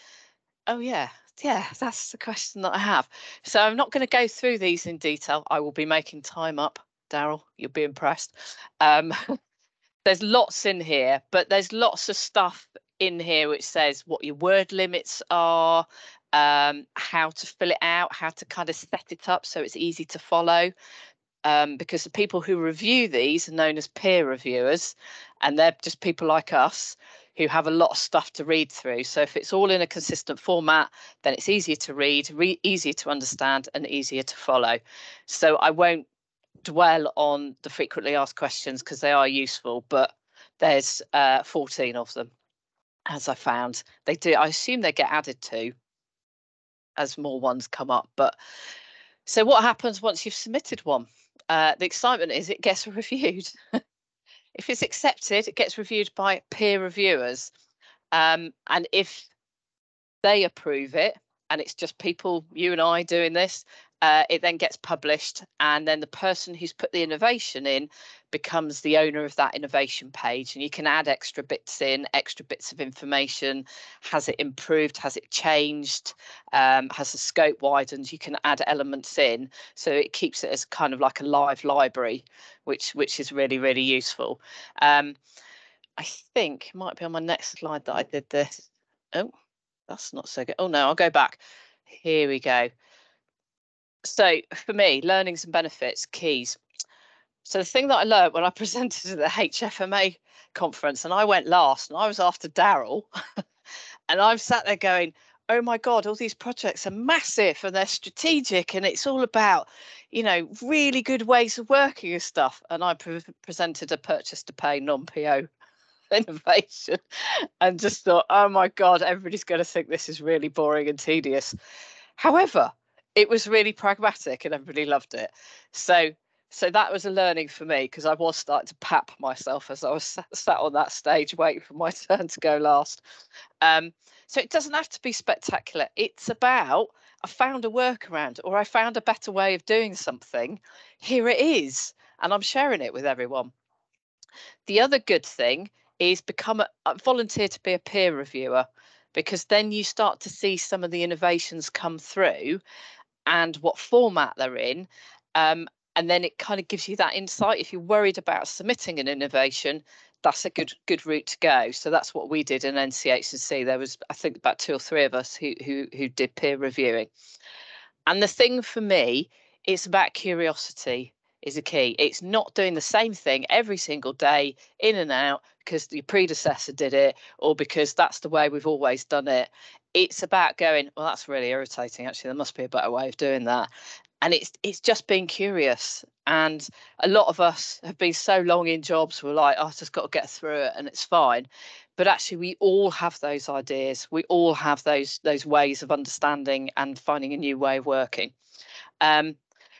oh yeah, that's the question that I have. So I'm not going to go through these in detail. I will be making time up. Daryl, you'll be impressed. There's lots in here, but there's lots of stuff in here which says what your word limits are, how to fill it out, how to kind of set it up so it's easy to follow. Because the people who review these are known as peer reviewers, and they're just people like us who have a lot of stuff to read through. So if it's all in a consistent format, then it's easier to read, easier to understand, and easier to follow. So I won't dwell on the frequently asked questions because they are useful, but there's 14 of them, as I found. I assume they get added to as more ones come up. But so what happens once you've submitted one? The excitement is it gets reviewed. If it's accepted, it gets reviewed by peer reviewers. And if they approve it, and it's just people, you and I, doing this, it then gets published, and then the person who's put the innovation in becomes the owner of that innovation page, and you can add extra bits of information. Has it improved? Has it changed? Has the scope widened? You can add elements in, so it keeps it as kind of like a live library, which is really, really useful. I think it might be on my next slide that I did this. Oh, that's not so good. Oh no, I'll go back. Here we go. So for me, learnings and benefits, keys. So the thing that I learned when I presented at the HFMA conference, and I went last, and I was after Daryl, and I'm sat there going, oh my God, all these projects are massive and they're strategic, and it's all about, really good ways of working and stuff. And I presented a purchase to pay non-PO innovation and just thought, oh my God, everybody's going to think this is really boring and tedious. However, it was really pragmatic and everybody loved it. So that was a learning for me, because I was starting to pap myself as I was sat on that stage waiting for my turn to go last. So it doesn't have to be spectacular. It's about, I found a workaround, or I found a better way of doing something. Here it is, and I'm sharing it with everyone. The other good thing is become a volunteer to be a peer reviewer, because then you start to see some of the innovations come through and what format they're in. And then it kind of gives you that insight. If you're worried about submitting an innovation, that's a good route to go. So that's what we did in NCHC. There was, I think, about 2 or 3 of us who did peer reviewing. And the thing for me, it's about curiosity is a key. It's not doing the same thing every single day, in and out, because your predecessor did it, or because that's the way we've always done it. It's about going, well, that's really irritating. Actually, there must be a better way of doing that. And it's just being curious. And a lot of us have been so long in jobs, we're like, oh, I've just got to get through it and it's fine. But actually, we all have those ideas. We all have those ways of understanding and finding a new way of working.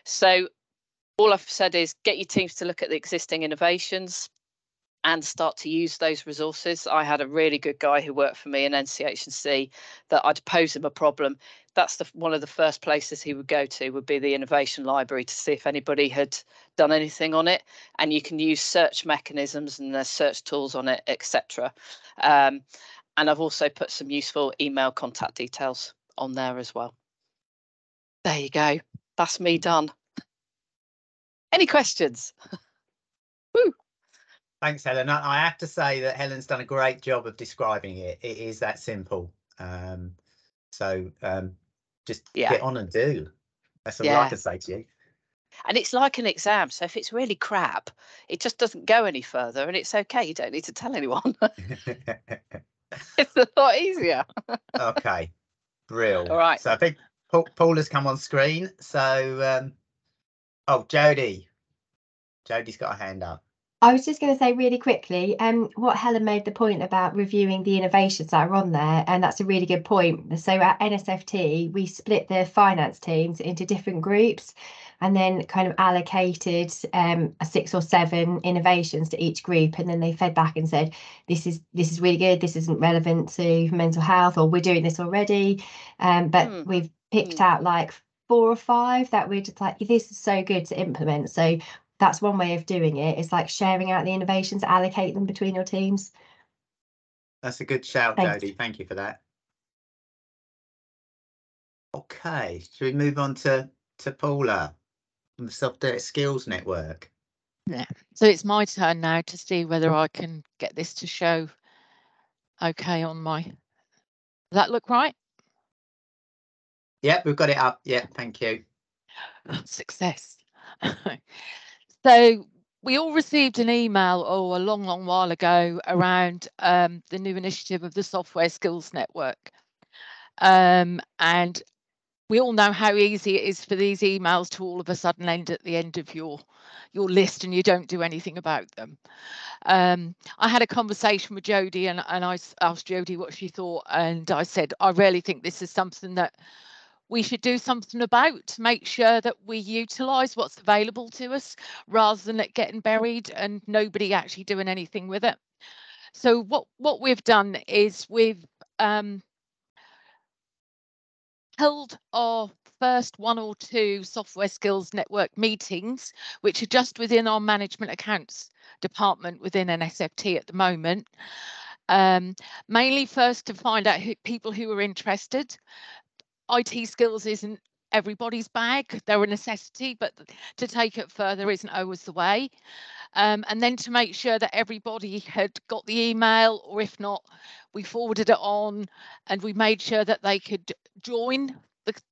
So all I've said is get your teams to look at the existing innovations and start to use those resources. I had a really good guy who worked for me in NCHC that I'd pose him a problem. That's one of the first places he would go to would be the innovation library to see if anybody had done anything on it. And you can use search mechanisms and there's search tools on it, etc. And I've also put some useful email contact details on there as well. There you go. That's me done. Any questions? Woo. Thanks, Helen. I have to say that Helen's done a great job of describing it. It is that simple. Just get on and do. That's all I can say to you. And it's like an exam. So if it's really crap, it just doesn't go any further, and it's okay. You don't need to tell anyone. It's a lot easier. Okay, brilliant. All right. So I think Paul has come on screen. So, oh, Jodie's got a hand up. I was just going to say really quickly, what Helen made the point about reviewing the innovations that are on there, and that's a really good point. So at NSFT, we split the finance teams into different groups and then kind of allocated 6 or 7 innovations to each group, and then they fed back and said, this is really good, this isn't relevant to mental health, or we're doing this already. But we've picked out like 4 or 5 that we're just like, this is so good to implement. So that's one way of doing it. It's like sharing out the innovations, allocate them between your teams. That's a good shout, Thanks. Jodie. Thank you for that. Okay, should we move on to Paula from the Software Skills Network? Yeah, so it's my turn now to see whether I can get this to show okay on my. Does that look right? Yep, we've got it up. Yep, thank you. Success. So we all received an email a long while ago around the new initiative of the Software Skills Network, and we all know how easy it is for these emails to all of a sudden end at the end of your list and you don't do anything about them. I had a conversation with Jodie and I asked Jodie what she thought, and I said I really think this is something that we should do something about to make sure that we utilise what's available to us rather than it getting buried and nobody actually doing anything with it. So what we've done is we've held our first 1 or 2 Software Skills Network meetings, which are just within our management accounts department within NSFT at the moment. Mainly first to find out people who are interested. IT skills isn't everybody's bag, they're a necessity, but to take it further isn't always the way. And then to make sure that everybody had got the email, or if not, we forwarded it on and we made sure that they could join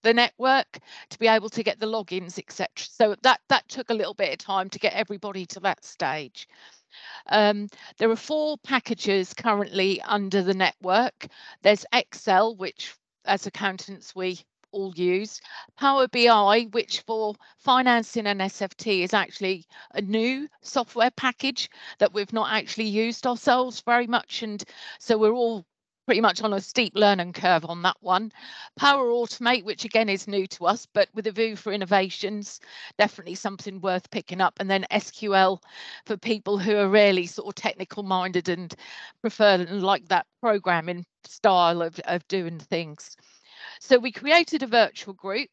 the network to be able to get the logins, etc. So that took a little bit of time to get everybody to that stage. There are 4 packages currently under the network. There's Excel, which as accountants we all use, Power BI, which for financing and SFT is actually a new software package that we've not actually used ourselves very much, and so we're all pretty much on a steep learning curve on that one. Power Automate, which again is new to us, but with a view for innovations, definitely something worth picking up. And then SQL for people who are really sort of technical minded and prefer and like that programming style of doing things. So we created a virtual group.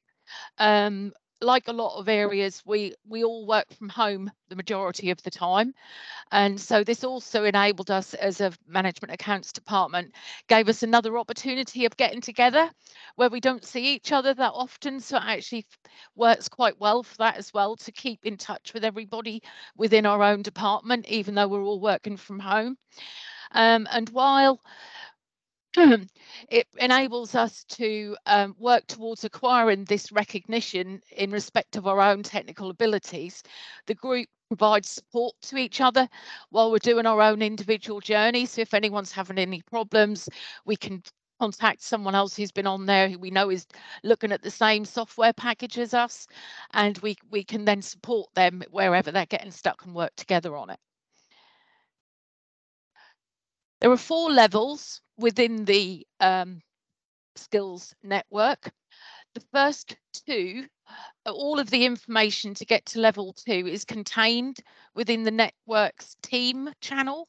Like a lot of areas, we all work from home the majority of the time. And so this also enabled us as a management accounts department, gave us another opportunity of getting together where we don't see each other that often. So it actually works quite well for that as well, to keep in touch with everybody within our own department, even though we're all working from home. And while it enables us to work towards acquiring this recognition in respect of our own technical abilities, the group provides support to each other while we're doing our own individual journey. So if anyone's having any problems, we can contact someone else who's been on there who we know is looking at the same software package as us, and we can then support them wherever they're getting stuck and work together on it. There are 4 levels within the skills network. The first 2, all of the information to get to level 2 is contained within the network's team channel.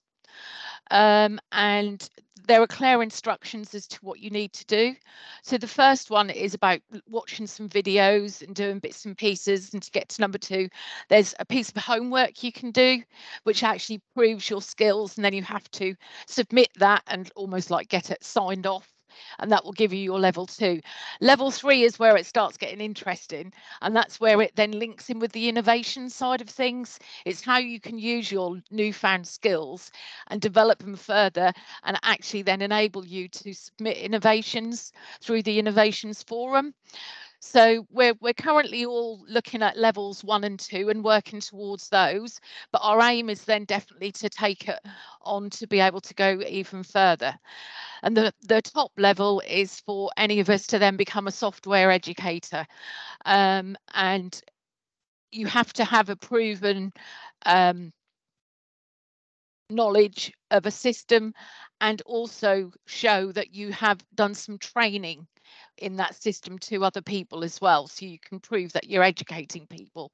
And there are clear instructions as to what you need to do. So the first one is about watching some videos and doing bits and pieces, and to get to number 2, there's a piece of homework you can do which actually proves your skills, and then you have to submit that and almost like get it signed off, and that will give you your level 2. Level 3 is where it starts getting interesting, and that's where it then links in with the innovation side of things. It's how you can use your newfound skills and develop them further, and actually then enable you to submit innovations through the innovations forum. So we're currently all looking at levels 1 and 2 and working towards those, but our aim is then definitely to take it on to be able to go even further. And the top level is for any of us to then become a software educator, and you have to have a proven knowledge of a system, and also show that you have done some training in that system to other people as well, so you can prove that you're educating people.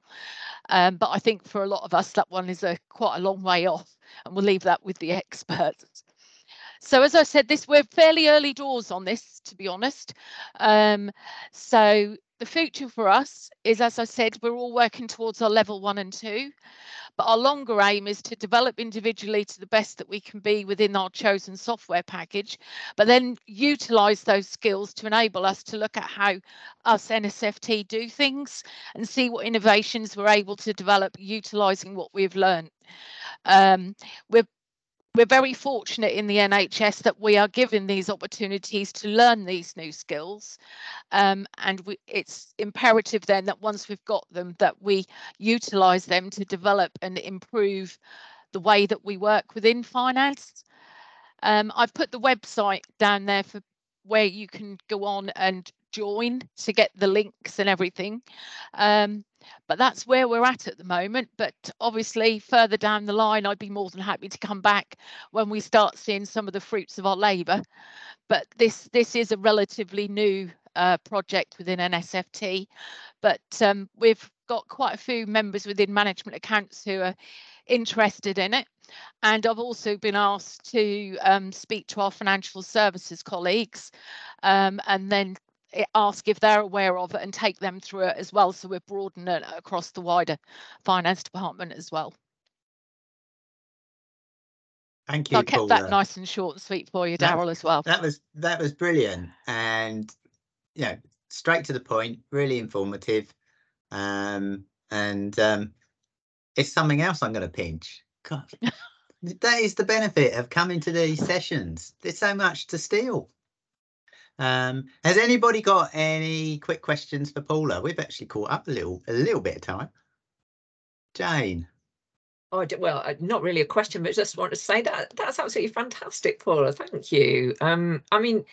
But I think for a lot of us that one is quite a long way off, and we'll leave that with the experts. So as I said, we're fairly early doors on this, to be honest. So the future for us is, as I said, we're all working towards our level 1 and 2. But our longer aim is to develop individually to the best that we can be within our chosen software package, but then utilise those skills to enable us to look at how us NSFT do things and see what innovations we're able to develop utilising what we've learned. We're very fortunate in the NHS that we are given these opportunities to learn these new skills. And it's imperative then that once we've got them, that we utilise them to develop and improve the way that we work within finance. I've put the website down there for where you can go on and join to get the links and everything. But that's where we're at the moment. But obviously further down the line, I'd be more than happy to come back when we start seeing some of the fruits of our labour. But this is a relatively new project within NSFT, but we've got quite a few members within management accounts who are interested in it, and I've also been asked to speak to our financial services colleagues and then ask if they're aware of it and take them through it as well, so we're broadening it across the wider finance department as well. Thank you, so I kept Paula. that nice and short and sweet for you, Daryl, as well. That was brilliant, and yeah, straight to the point, really informative. It's something else I'm going to pinch. God, that is the benefit of coming to these sessions. There's so much to steal. Has anybody got any quick questions for Paula? We've actually caught up a little bit of time. Jane. Oh, well, not really a question, but just want to say that that's absolutely fantastic, Paula. Thank you. I mean,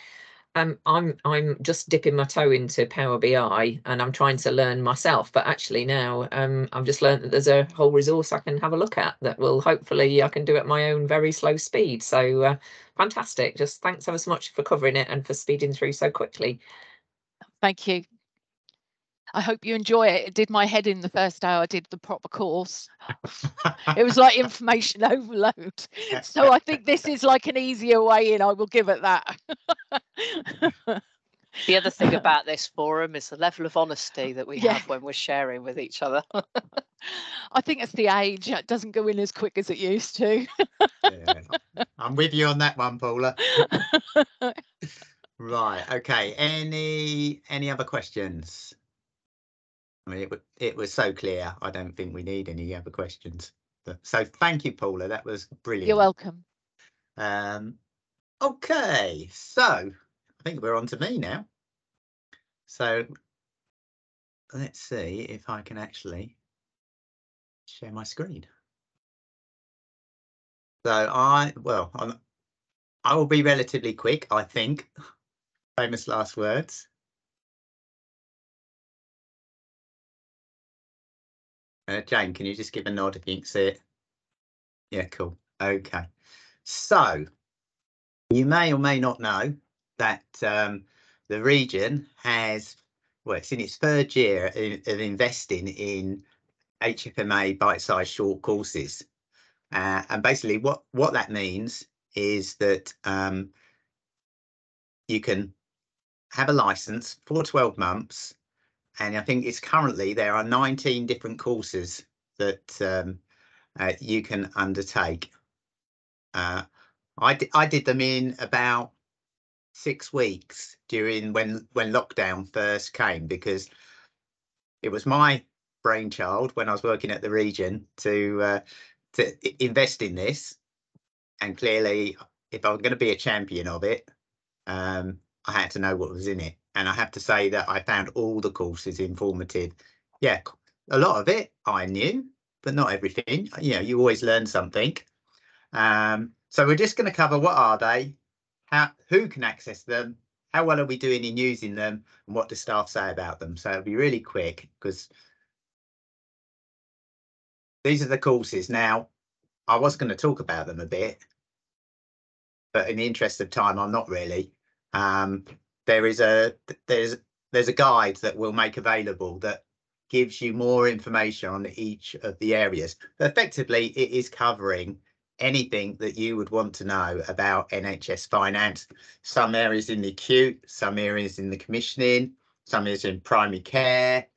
I'm just dipping my toe into Power BI and I'm trying to learn myself, but actually now I've just learned that there's a whole resource I can have a look at that will hopefully I can do at my own very slow speed. So fantastic. Just thanks ever so much for covering it and for speeding through so quickly. Thank you. I hope you enjoy it. It did my head in the first hour I did the proper course. It was like information overload. So I think this is like an easier way in. I will give it that. The other thing about this forum is the level of honesty that we have when we're sharing with each other. I think it's the age. It doesn't go in as quick as it used to. Yeah, I'm with you on that one, Paula. Right. Okay. Any other questions? I mean, it was so clear. I don't think we need any other questions. So thank you, Paula. That was brilliant. You're welcome. Okay. So I think we're on to me now. So let's see if I can actually share my screen. So I will be relatively quick, I think. Famous last words. Jane, can you just give a nod if you can see it? Yeah, cool. Okay. So you may or may not know that the region has, well, it's in its third year of investing in HFMA Bitesize short courses. And basically what that means is that you can have a license for 12 months. And I think it's currently there are 19 different courses that you can undertake. I did them in about 6 weeks during when lockdown first came, because it was my brainchild when I was working at the region to invest in this. And clearly, if I was going to be a champion of it, I had to know what was in it. And I have to say that I found all the courses informative. Yeah, a lot of it I knew, but not everything. You know, you always learn something. So we're just going to cover what are they, who can access them, how well are we doing in using them, and what do staff say about them. So it'll be really quick because these are the courses. Now, I was going to talk about them a bit, but in the interest of time, I'm not really. There's a guide that we'll make available that gives you more information on each of the areas. But effectively, it is covering anything that you would want to know about NHS finance. Some areas in the acute, some areas in the commissioning, some is in primary care.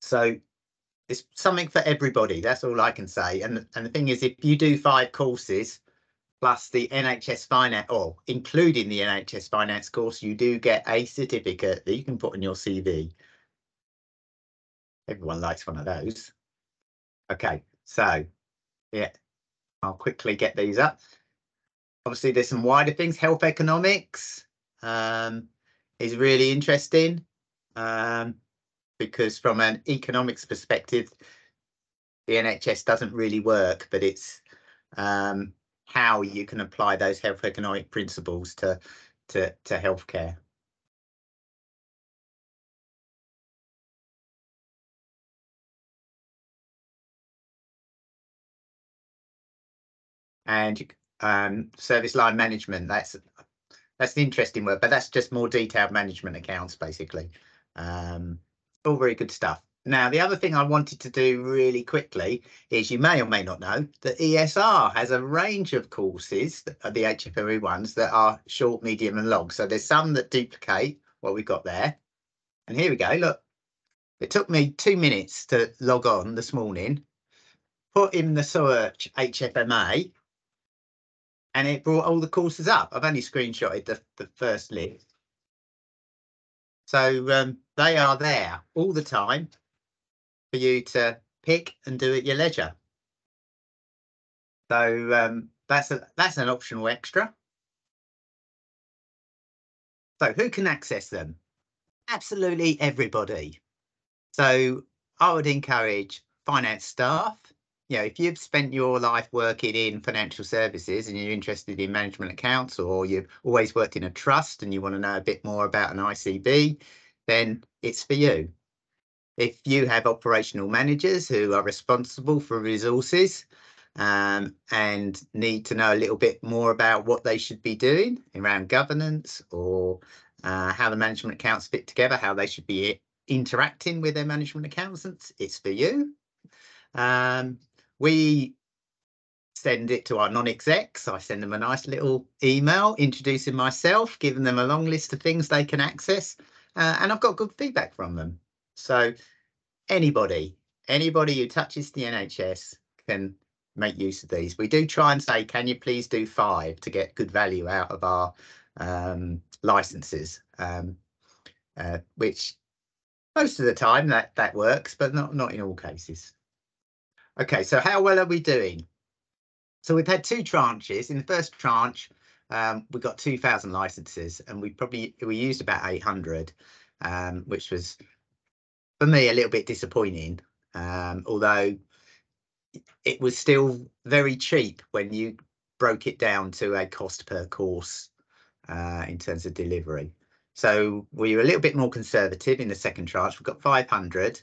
So it's something for everybody. That's all I can say. And the thing is, if you do 5 courses plus the NHS finance, or including the NHS finance course, you do get a certificate that you can put on your CV. Everyone likes one of those. Okay, so yeah, I'll quickly get these up. Obviously, there's some wider things. Health economics is really interesting because from an economics perspective, the NHS doesn't really work, but it's how you can apply those health economic principles to healthcare. And service line management, that's an interesting word, but that's just more detailed management accounts, basically. All very good stuff. Now, the other thing I wanted to do really quickly is, you may or may not know that ESR has a range of courses, the HFMA ones, that are short, medium and long. So there's some that duplicate what we've got there. And here we go. Look, it took me 2 minutes to log on this morning, put in the search HFMA, and it brought all the courses up. I've only screenshotted the first list. So they are there all the time for you to pick and do at your leisure. So that's an optional extra. So who can access them? Absolutely everybody. So I would encourage finance staff. You know, if you've spent your life working in financial services and you're interested in management accounts, or you've always worked in a trust and you want to know a bit more about an ICB, then it's for you. If you have operational managers who are responsible for resources and need to know a little bit more about what they should be doing around governance, or how the management accounts fit together, how they should be interacting with their management accountants, it's for you. We send it to our non-execs. I send them a nice little email introducing myself, giving them a long list of things they can access, and I've got good feedback from them. So anybody who touches the NHS can make use of these. We do try and say, can you please do 5 to get good value out of our licenses, which most of the time that works, but not in all cases. Okay, so how well are we doing? So we've had 2 tranches. In the first tranche, we got 2,000 licenses, and we used about 800, which was, for me, a little bit disappointing, although it was still very cheap when you broke it down to a cost per course in terms of delivery. So we were a little bit more conservative in the second tranche. We've got 500.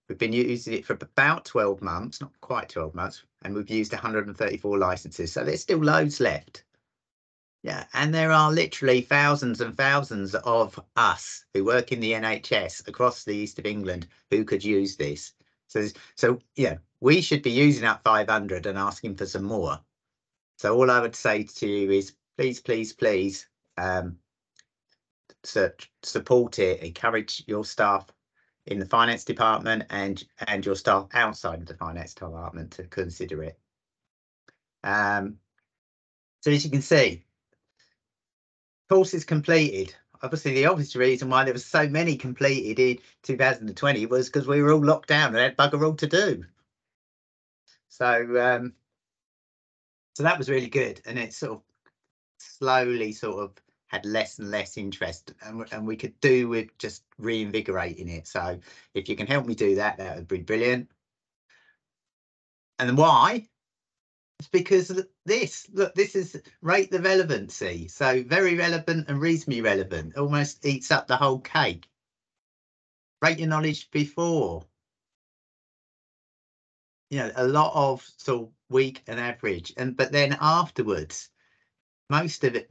We've been using it for about 12 months, not quite 12 months, and we've used 134 licenses. So there's still loads left. Yeah, and there are literally thousands and thousands of us who work in the NHS across the east of England who could use this. So yeah, we should be using up 500 and asking for some more. So all I would say to you is, please support it, encourage your staff in the finance department and your staff outside of the finance department to consider it. So as you can see, courses completed. Obviously, the obvious reason why there was so many completed in 2020 was because we were all locked down and had bugger all to do. So so that was really good, and it sort of slowly had less and less interest, and we could do with just reinvigorating it. So if you can help me do that, that would be brilliant. And why? It's because this is rate the relevancy. So very relevant and reasonably relevant, almost eats up the whole cake. Rate your knowledge before. You know, a lot of sort of weak and average, but then afterwards, most of it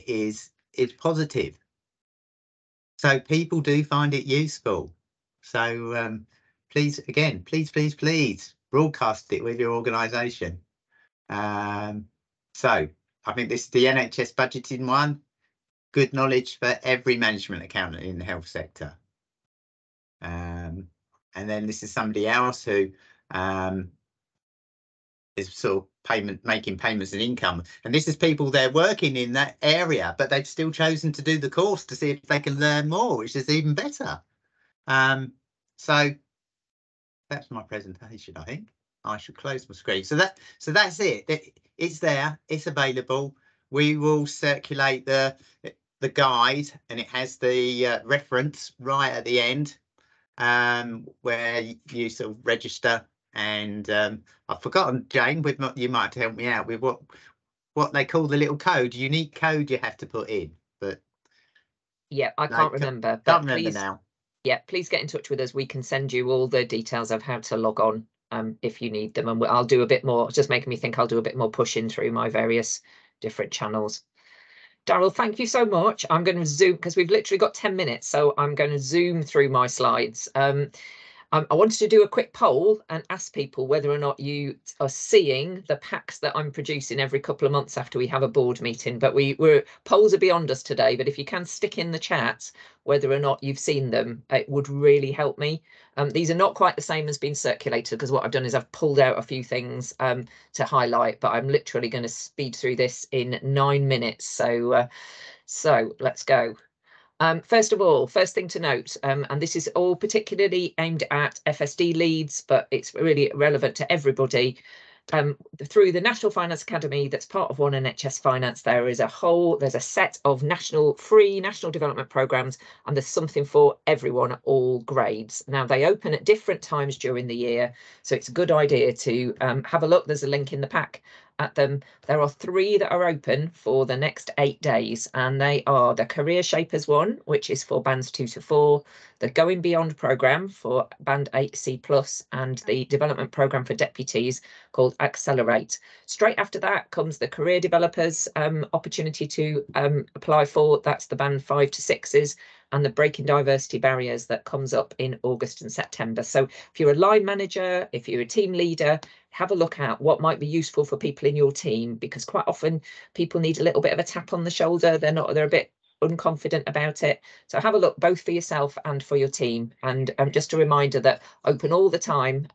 is positive. So people do find it useful. So please broadcast it with your organisation. So I think this is the NHS budgeting one. good knowledge for every management accountant in the health sector. And then this is somebody else who is sort of making payments and income. And this is people, they're working in that area, but they've still chosen to do the course to see if they can learn more, which is even better. So that's my presentation. I think I should close my screen. So that's it. It's there. It's available. We will circulate the guide, and it has the reference right at the end, where you sort of register. And I've forgotten, Jane, you might have to help me out with what they call the little code, unique code you have to put in. But yeah, I can't remember. Can't remember now. Yeah, please get in touch with us. We can send you all the details of how to log on if you need them. And I'll do a bit more, just making me think I'll do a bit more pushing through my various different channels. Daryl, thank you so much. I'm going to zoom because we've literally got 10 minutes. So I'm going to zoom through my slides. I wanted to do a quick poll and ask people whether or not you are seeing the packs that I'm producing every couple of months after we have a board meeting. But polls are beyond us today. But if you can stick in the chat whether or not you've seen them, it would really help me. These are not quite the same as being circulated, because what I've done is I've pulled out a few things to highlight. But I'm literally going to speed through this in 9 minutes. So let's go. First of all, first thing to note, and this is all particularly aimed at FSD leads, but it's really relevant to everybody. Through the National Finance Academy, that's part of One NHS Finance, there's a set of free national development programmes, and there's something for everyone at all grades. Now, they open at different times during the year, so it's a good idea to have a look. There's a link in the pack at them. There are 3 that are open for the next 8 days, and they are the Career Shapers one, which is for bands 2 to 4, the Going Beyond programme for band 8C+, and the development programme for deputies called Accelerate. Straight after that comes the Career Developers opportunity to apply for. That's the band 5 to 6s, and the Breaking Diversity Barriers that comes up in August and September. So if you're a line manager, if you're a team leader, have a look at what might be useful for people in your team, because quite often people need a little bit of a tap on the shoulder. They're a bit unconfident about it. So have a look both for yourself and for your team. And just a reminder that open all the time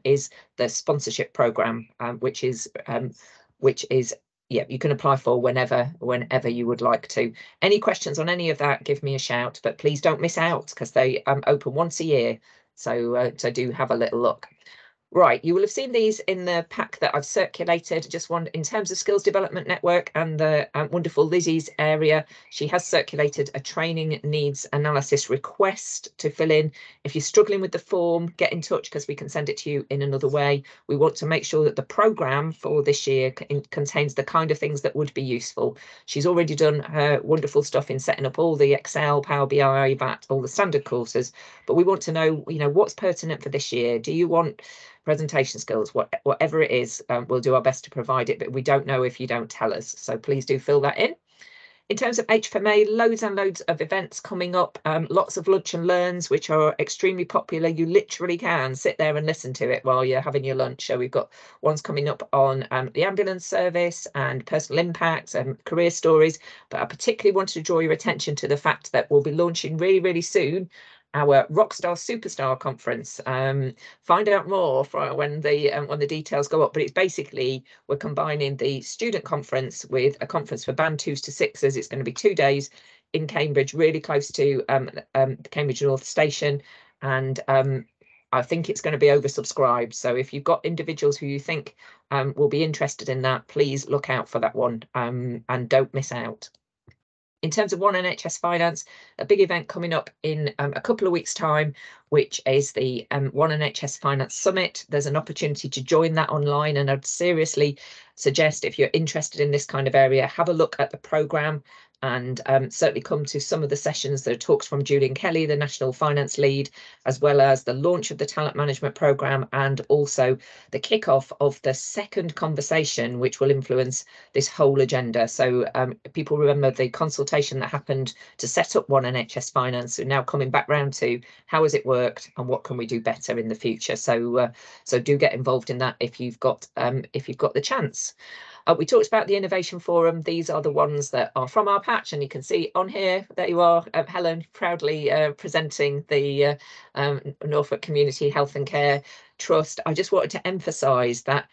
is the sponsorship program, which is you can apply for whenever you would like to. Any questions on any of that, give me a shout, but please don't miss out, because they open once a year. So do have a little look. Right, you will have seen these in the pack that I've circulated. Just one in terms of Skills Development Network and the wonderful Lizzie's area. She has circulated a training needs analysis request to fill in. If you're struggling with the form, get in touch, because we can send it to you in another way. We want to make sure that the programme for this year contains the kind of things that would be useful. She's already done her wonderful stuff in setting up all the Excel, Power BI, VAT, all the standard courses. But we want to know, what's pertinent for this year. Do you want presentation skills? Whatever it is, we'll do our best to provide it, but we don't know if you don't tell us. So please do fill that in. In terms of HFMA, loads and loads of events coming up, lots of lunch and learns, which are extremely popular. You literally can sit there and listen to it while you're having your lunch. So we've got ones coming up on the ambulance service and personal impact and career stories. But I particularly wanted to draw your attention to the fact that we'll be launching really, really soon our Rockstar Superstar conference. Find out more when the details go up, but it's basically we're combining the student conference with a conference for band 2s to 6s. It's going to be 2 days in Cambridge, really close to Cambridge North Station, and I think it's going to be oversubscribed. So if you've got individuals who you think will be interested in that, please look out for that one and don't miss out. In terms of One NHS Finance, a big event coming up in a couple of weeks' time, which is the One NHS Finance Summit. There's an opportunity to join that online, and I'd seriously suggest, if you're interested in this kind of area, have a look at the programme and certainly come to some of the sessions. There are talks from Julian Kelly, the National Finance Lead, as well as the launch of the Talent Management Programme, and also the kickoff of the second conversation, which will influence this whole agenda. So people remember the consultation that happened to set up One NHS Finance, and now coming back round to how has it worked and what can we do better in the future. So do get involved in that if you've got the chance. We talked about the Innovation Forum. These are the ones that are from our patch, and you can see on here, there you are, Helen, proudly presenting the Norfolk Community Health and Care Trust. I just wanted to emphasise that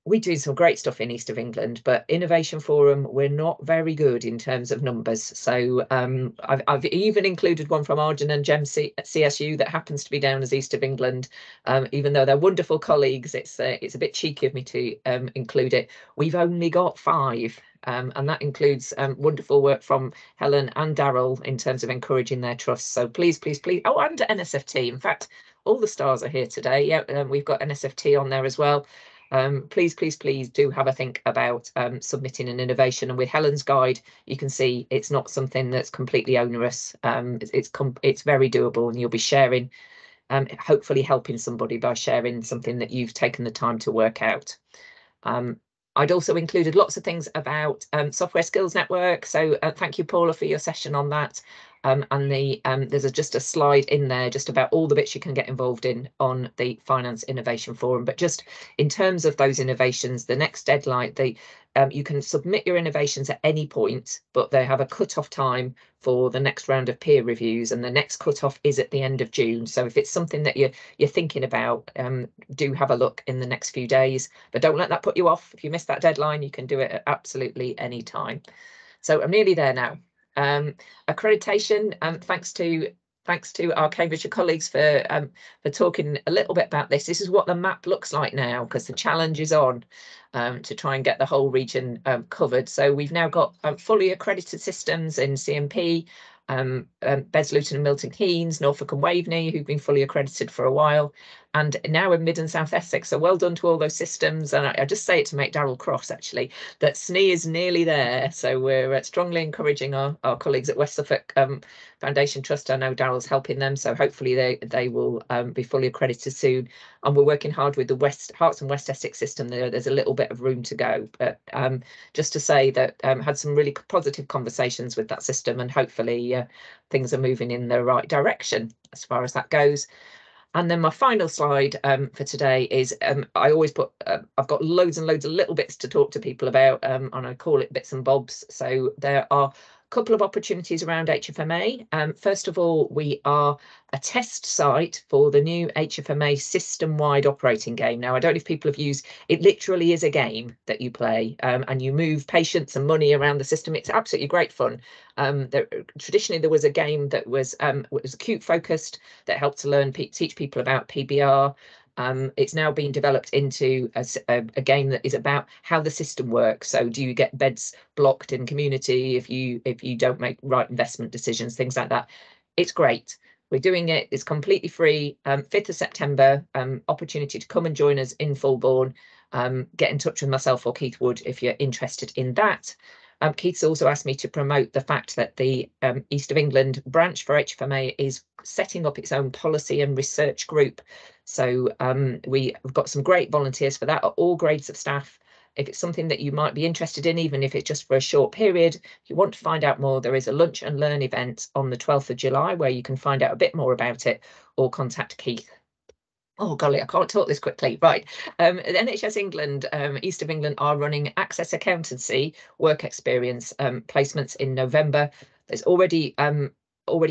we do some great stuff in East of England, but Innovation Forum, we're not very good in terms of numbers. So I've even included one from Arden and Gem CSU that happens to be down as East of England. Even though they're wonderful colleagues, it's a bit cheeky of me to include it. We've only got 5. And that includes wonderful work from Helen and Daryl in terms of encouraging their trusts. So please, please, please. Oh, and NSFT. In fact, all the stars are here today. Yeah, we've got NSFT on there as well. Please, please, please do have a think about submitting an innovation. And with Helen's guide, you can see it's not something that's completely onerous. It's very doable, and you'll be sharing, hopefully helping somebody by sharing something that you've taken the time to work out. I'd also included lots of things about Software Skills Network. So thank you, Paula, for your session on that. And there's just a slide in there just about all the bits you can get involved in on the Finance Innovation Forum. But just in terms of those innovations, the next deadline, you can submit your innovations at any point, but they have a cut-off time for the next round of peer reviews, and the next cut-off is at the end of June. So if it's something that you're thinking about, do have a look in the next few days, but don't let that put you off. If you miss that deadline, you can do it at absolutely any time. So I'm nearly there now. Accreditation, thanks to our Cambridgeshire colleagues for talking a little bit about this. This is what the map looks like now, because the challenge is on to try and get the whole region covered. So we've now got fully accredited systems in CMP, Beds, Luton and Milton Keynes, Norfolk and Waveney, who've been fully accredited for a while, and now in Mid and South Essex. So well done to all those systems. And I just say it to make Daryl cross, actually, that SNE is nearly there. So we're strongly encouraging our colleagues at West Suffolk Foundation Trust. I know Daryl's helping them, so hopefully they will be fully accredited soon. And we're working hard with the Herts and West Essex system. There's a little bit of room to go, but just to say that had some really positive conversations with that system, and hopefully things are moving in the right direction as far as that goes. And then my final slide for today is I always put I've got loads and loads of little bits to talk to people about, and I call it bits and bobs. So there are a couple of opportunities around HFMA. First of all, we are a test site for the new HFMA system-wide operating game. Now, I don't know if people have used it. Literally is a game that you play and you move patients and money around the system. It's absolutely great fun. Traditionally, there was a game that was acute focused that helped to teach people about PBR. It's now being developed into a game that is about how the system works. So do you get beds blocked in community if you don't make right investment decisions, things like that. It's great. We're doing it. It's completely free. 5th of September, opportunity to come and join us in Fulbourn. Get in touch with myself or Keith Wood if you're interested in that. Keith's also asked me to promote the fact that the East of England branch for HFMA is setting up its own policy and research group. So we've got some great volunteers for that at all grades of staff. If it's something that you might be interested in, even if it's just for a short period, if you want to find out more, there is a lunch and learn event on the 12th of July where you can find out a bit more about it, or contact Keith. Oh golly, I can't talk this quickly. Right, NHS England, East of England are running Access Accountancy work experience placements in November. There's already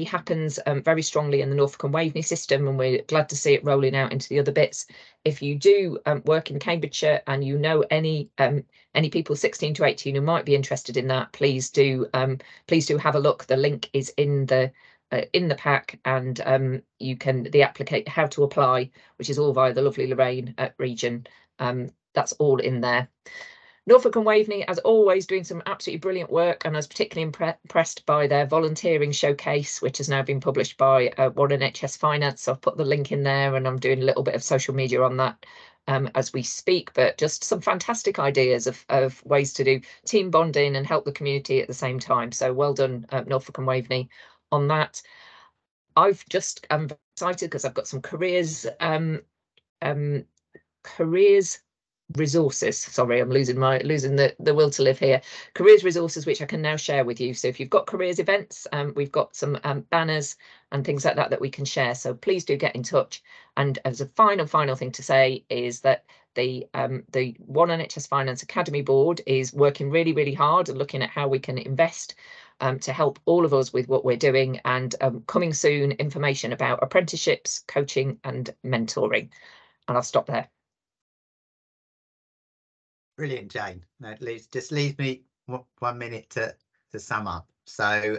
happens very strongly in the Norfolk and Waveney system, and we're glad to see it rolling out into the other bits. If you do work in Cambridgeshire and you know any people 16 to 18 who might be interested in that, please do have a look. The link is in the pack, and you can how to apply, which is all via the lovely Lorraine region. That's all in there. Norfolk and Waveney, as always, doing some absolutely brilliant work, and I was particularly impressed by their volunteering showcase, which has now been published by One NHS Finance. So I've put the link in there, and I'm doing a little bit of social media on that as we speak. But just some fantastic ideas of ways to do team bonding and help the community at the same time. So well done, Norfolk and Waveney, on that. I'm excited because I've got some careers resources. Sorry, I'm losing the will to live here. Careers resources, which I can now share with you. So if you've got careers events, we've got some banners and things like that we can share. So please do get in touch. And as a final thing to say is that The One NHS Finance Academy board is working really, really hard and looking at how we can invest to help all of us with what we're doing, and coming soon information about apprenticeships, coaching and mentoring. And I'll stop there. Brilliant, Jane. That just leaves me 1 minute to sum up. So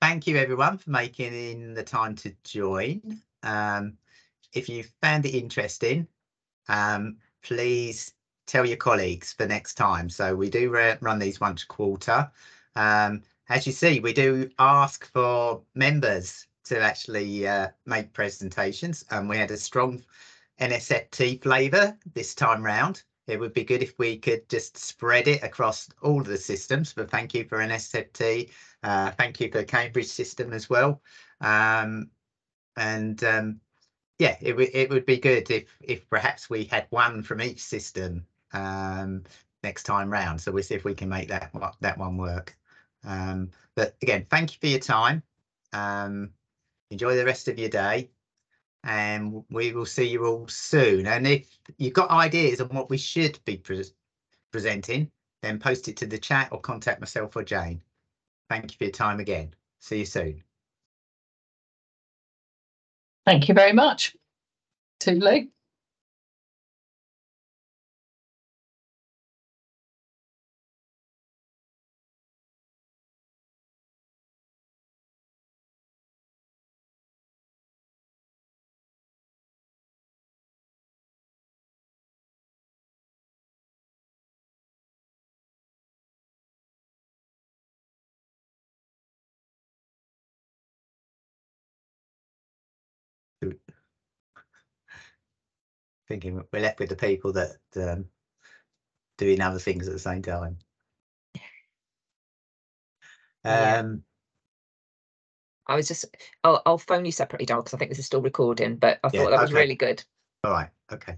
thank you everyone for making in the time to join. If you found it interesting, please tell your colleagues for next time. So we do run these once a quarter. As you see, we do ask for members to actually make presentations, and we had a strong NSFT flavour this time round. It would be good if we could just spread it across all of the systems, but thank you for NSFT. Thank you for the Cambridge system as well. Yeah, it would be good if perhaps we had one from each system next time round. So we'll see if we can make that one work. But again, thank you for your time. Enjoy the rest of your day, and we will see you all soon. And if you've got ideas on what we should be presenting, then post it to the chat or contact myself or Jane. Thank you for your time again. See you soon. Thank you very much. Toodaloo. Thinking we're left with the people that doing other things at the same time. I was just, I'll phone you separately, Dal, because I think this is still recording, but I thought that was really good. All right. Okay.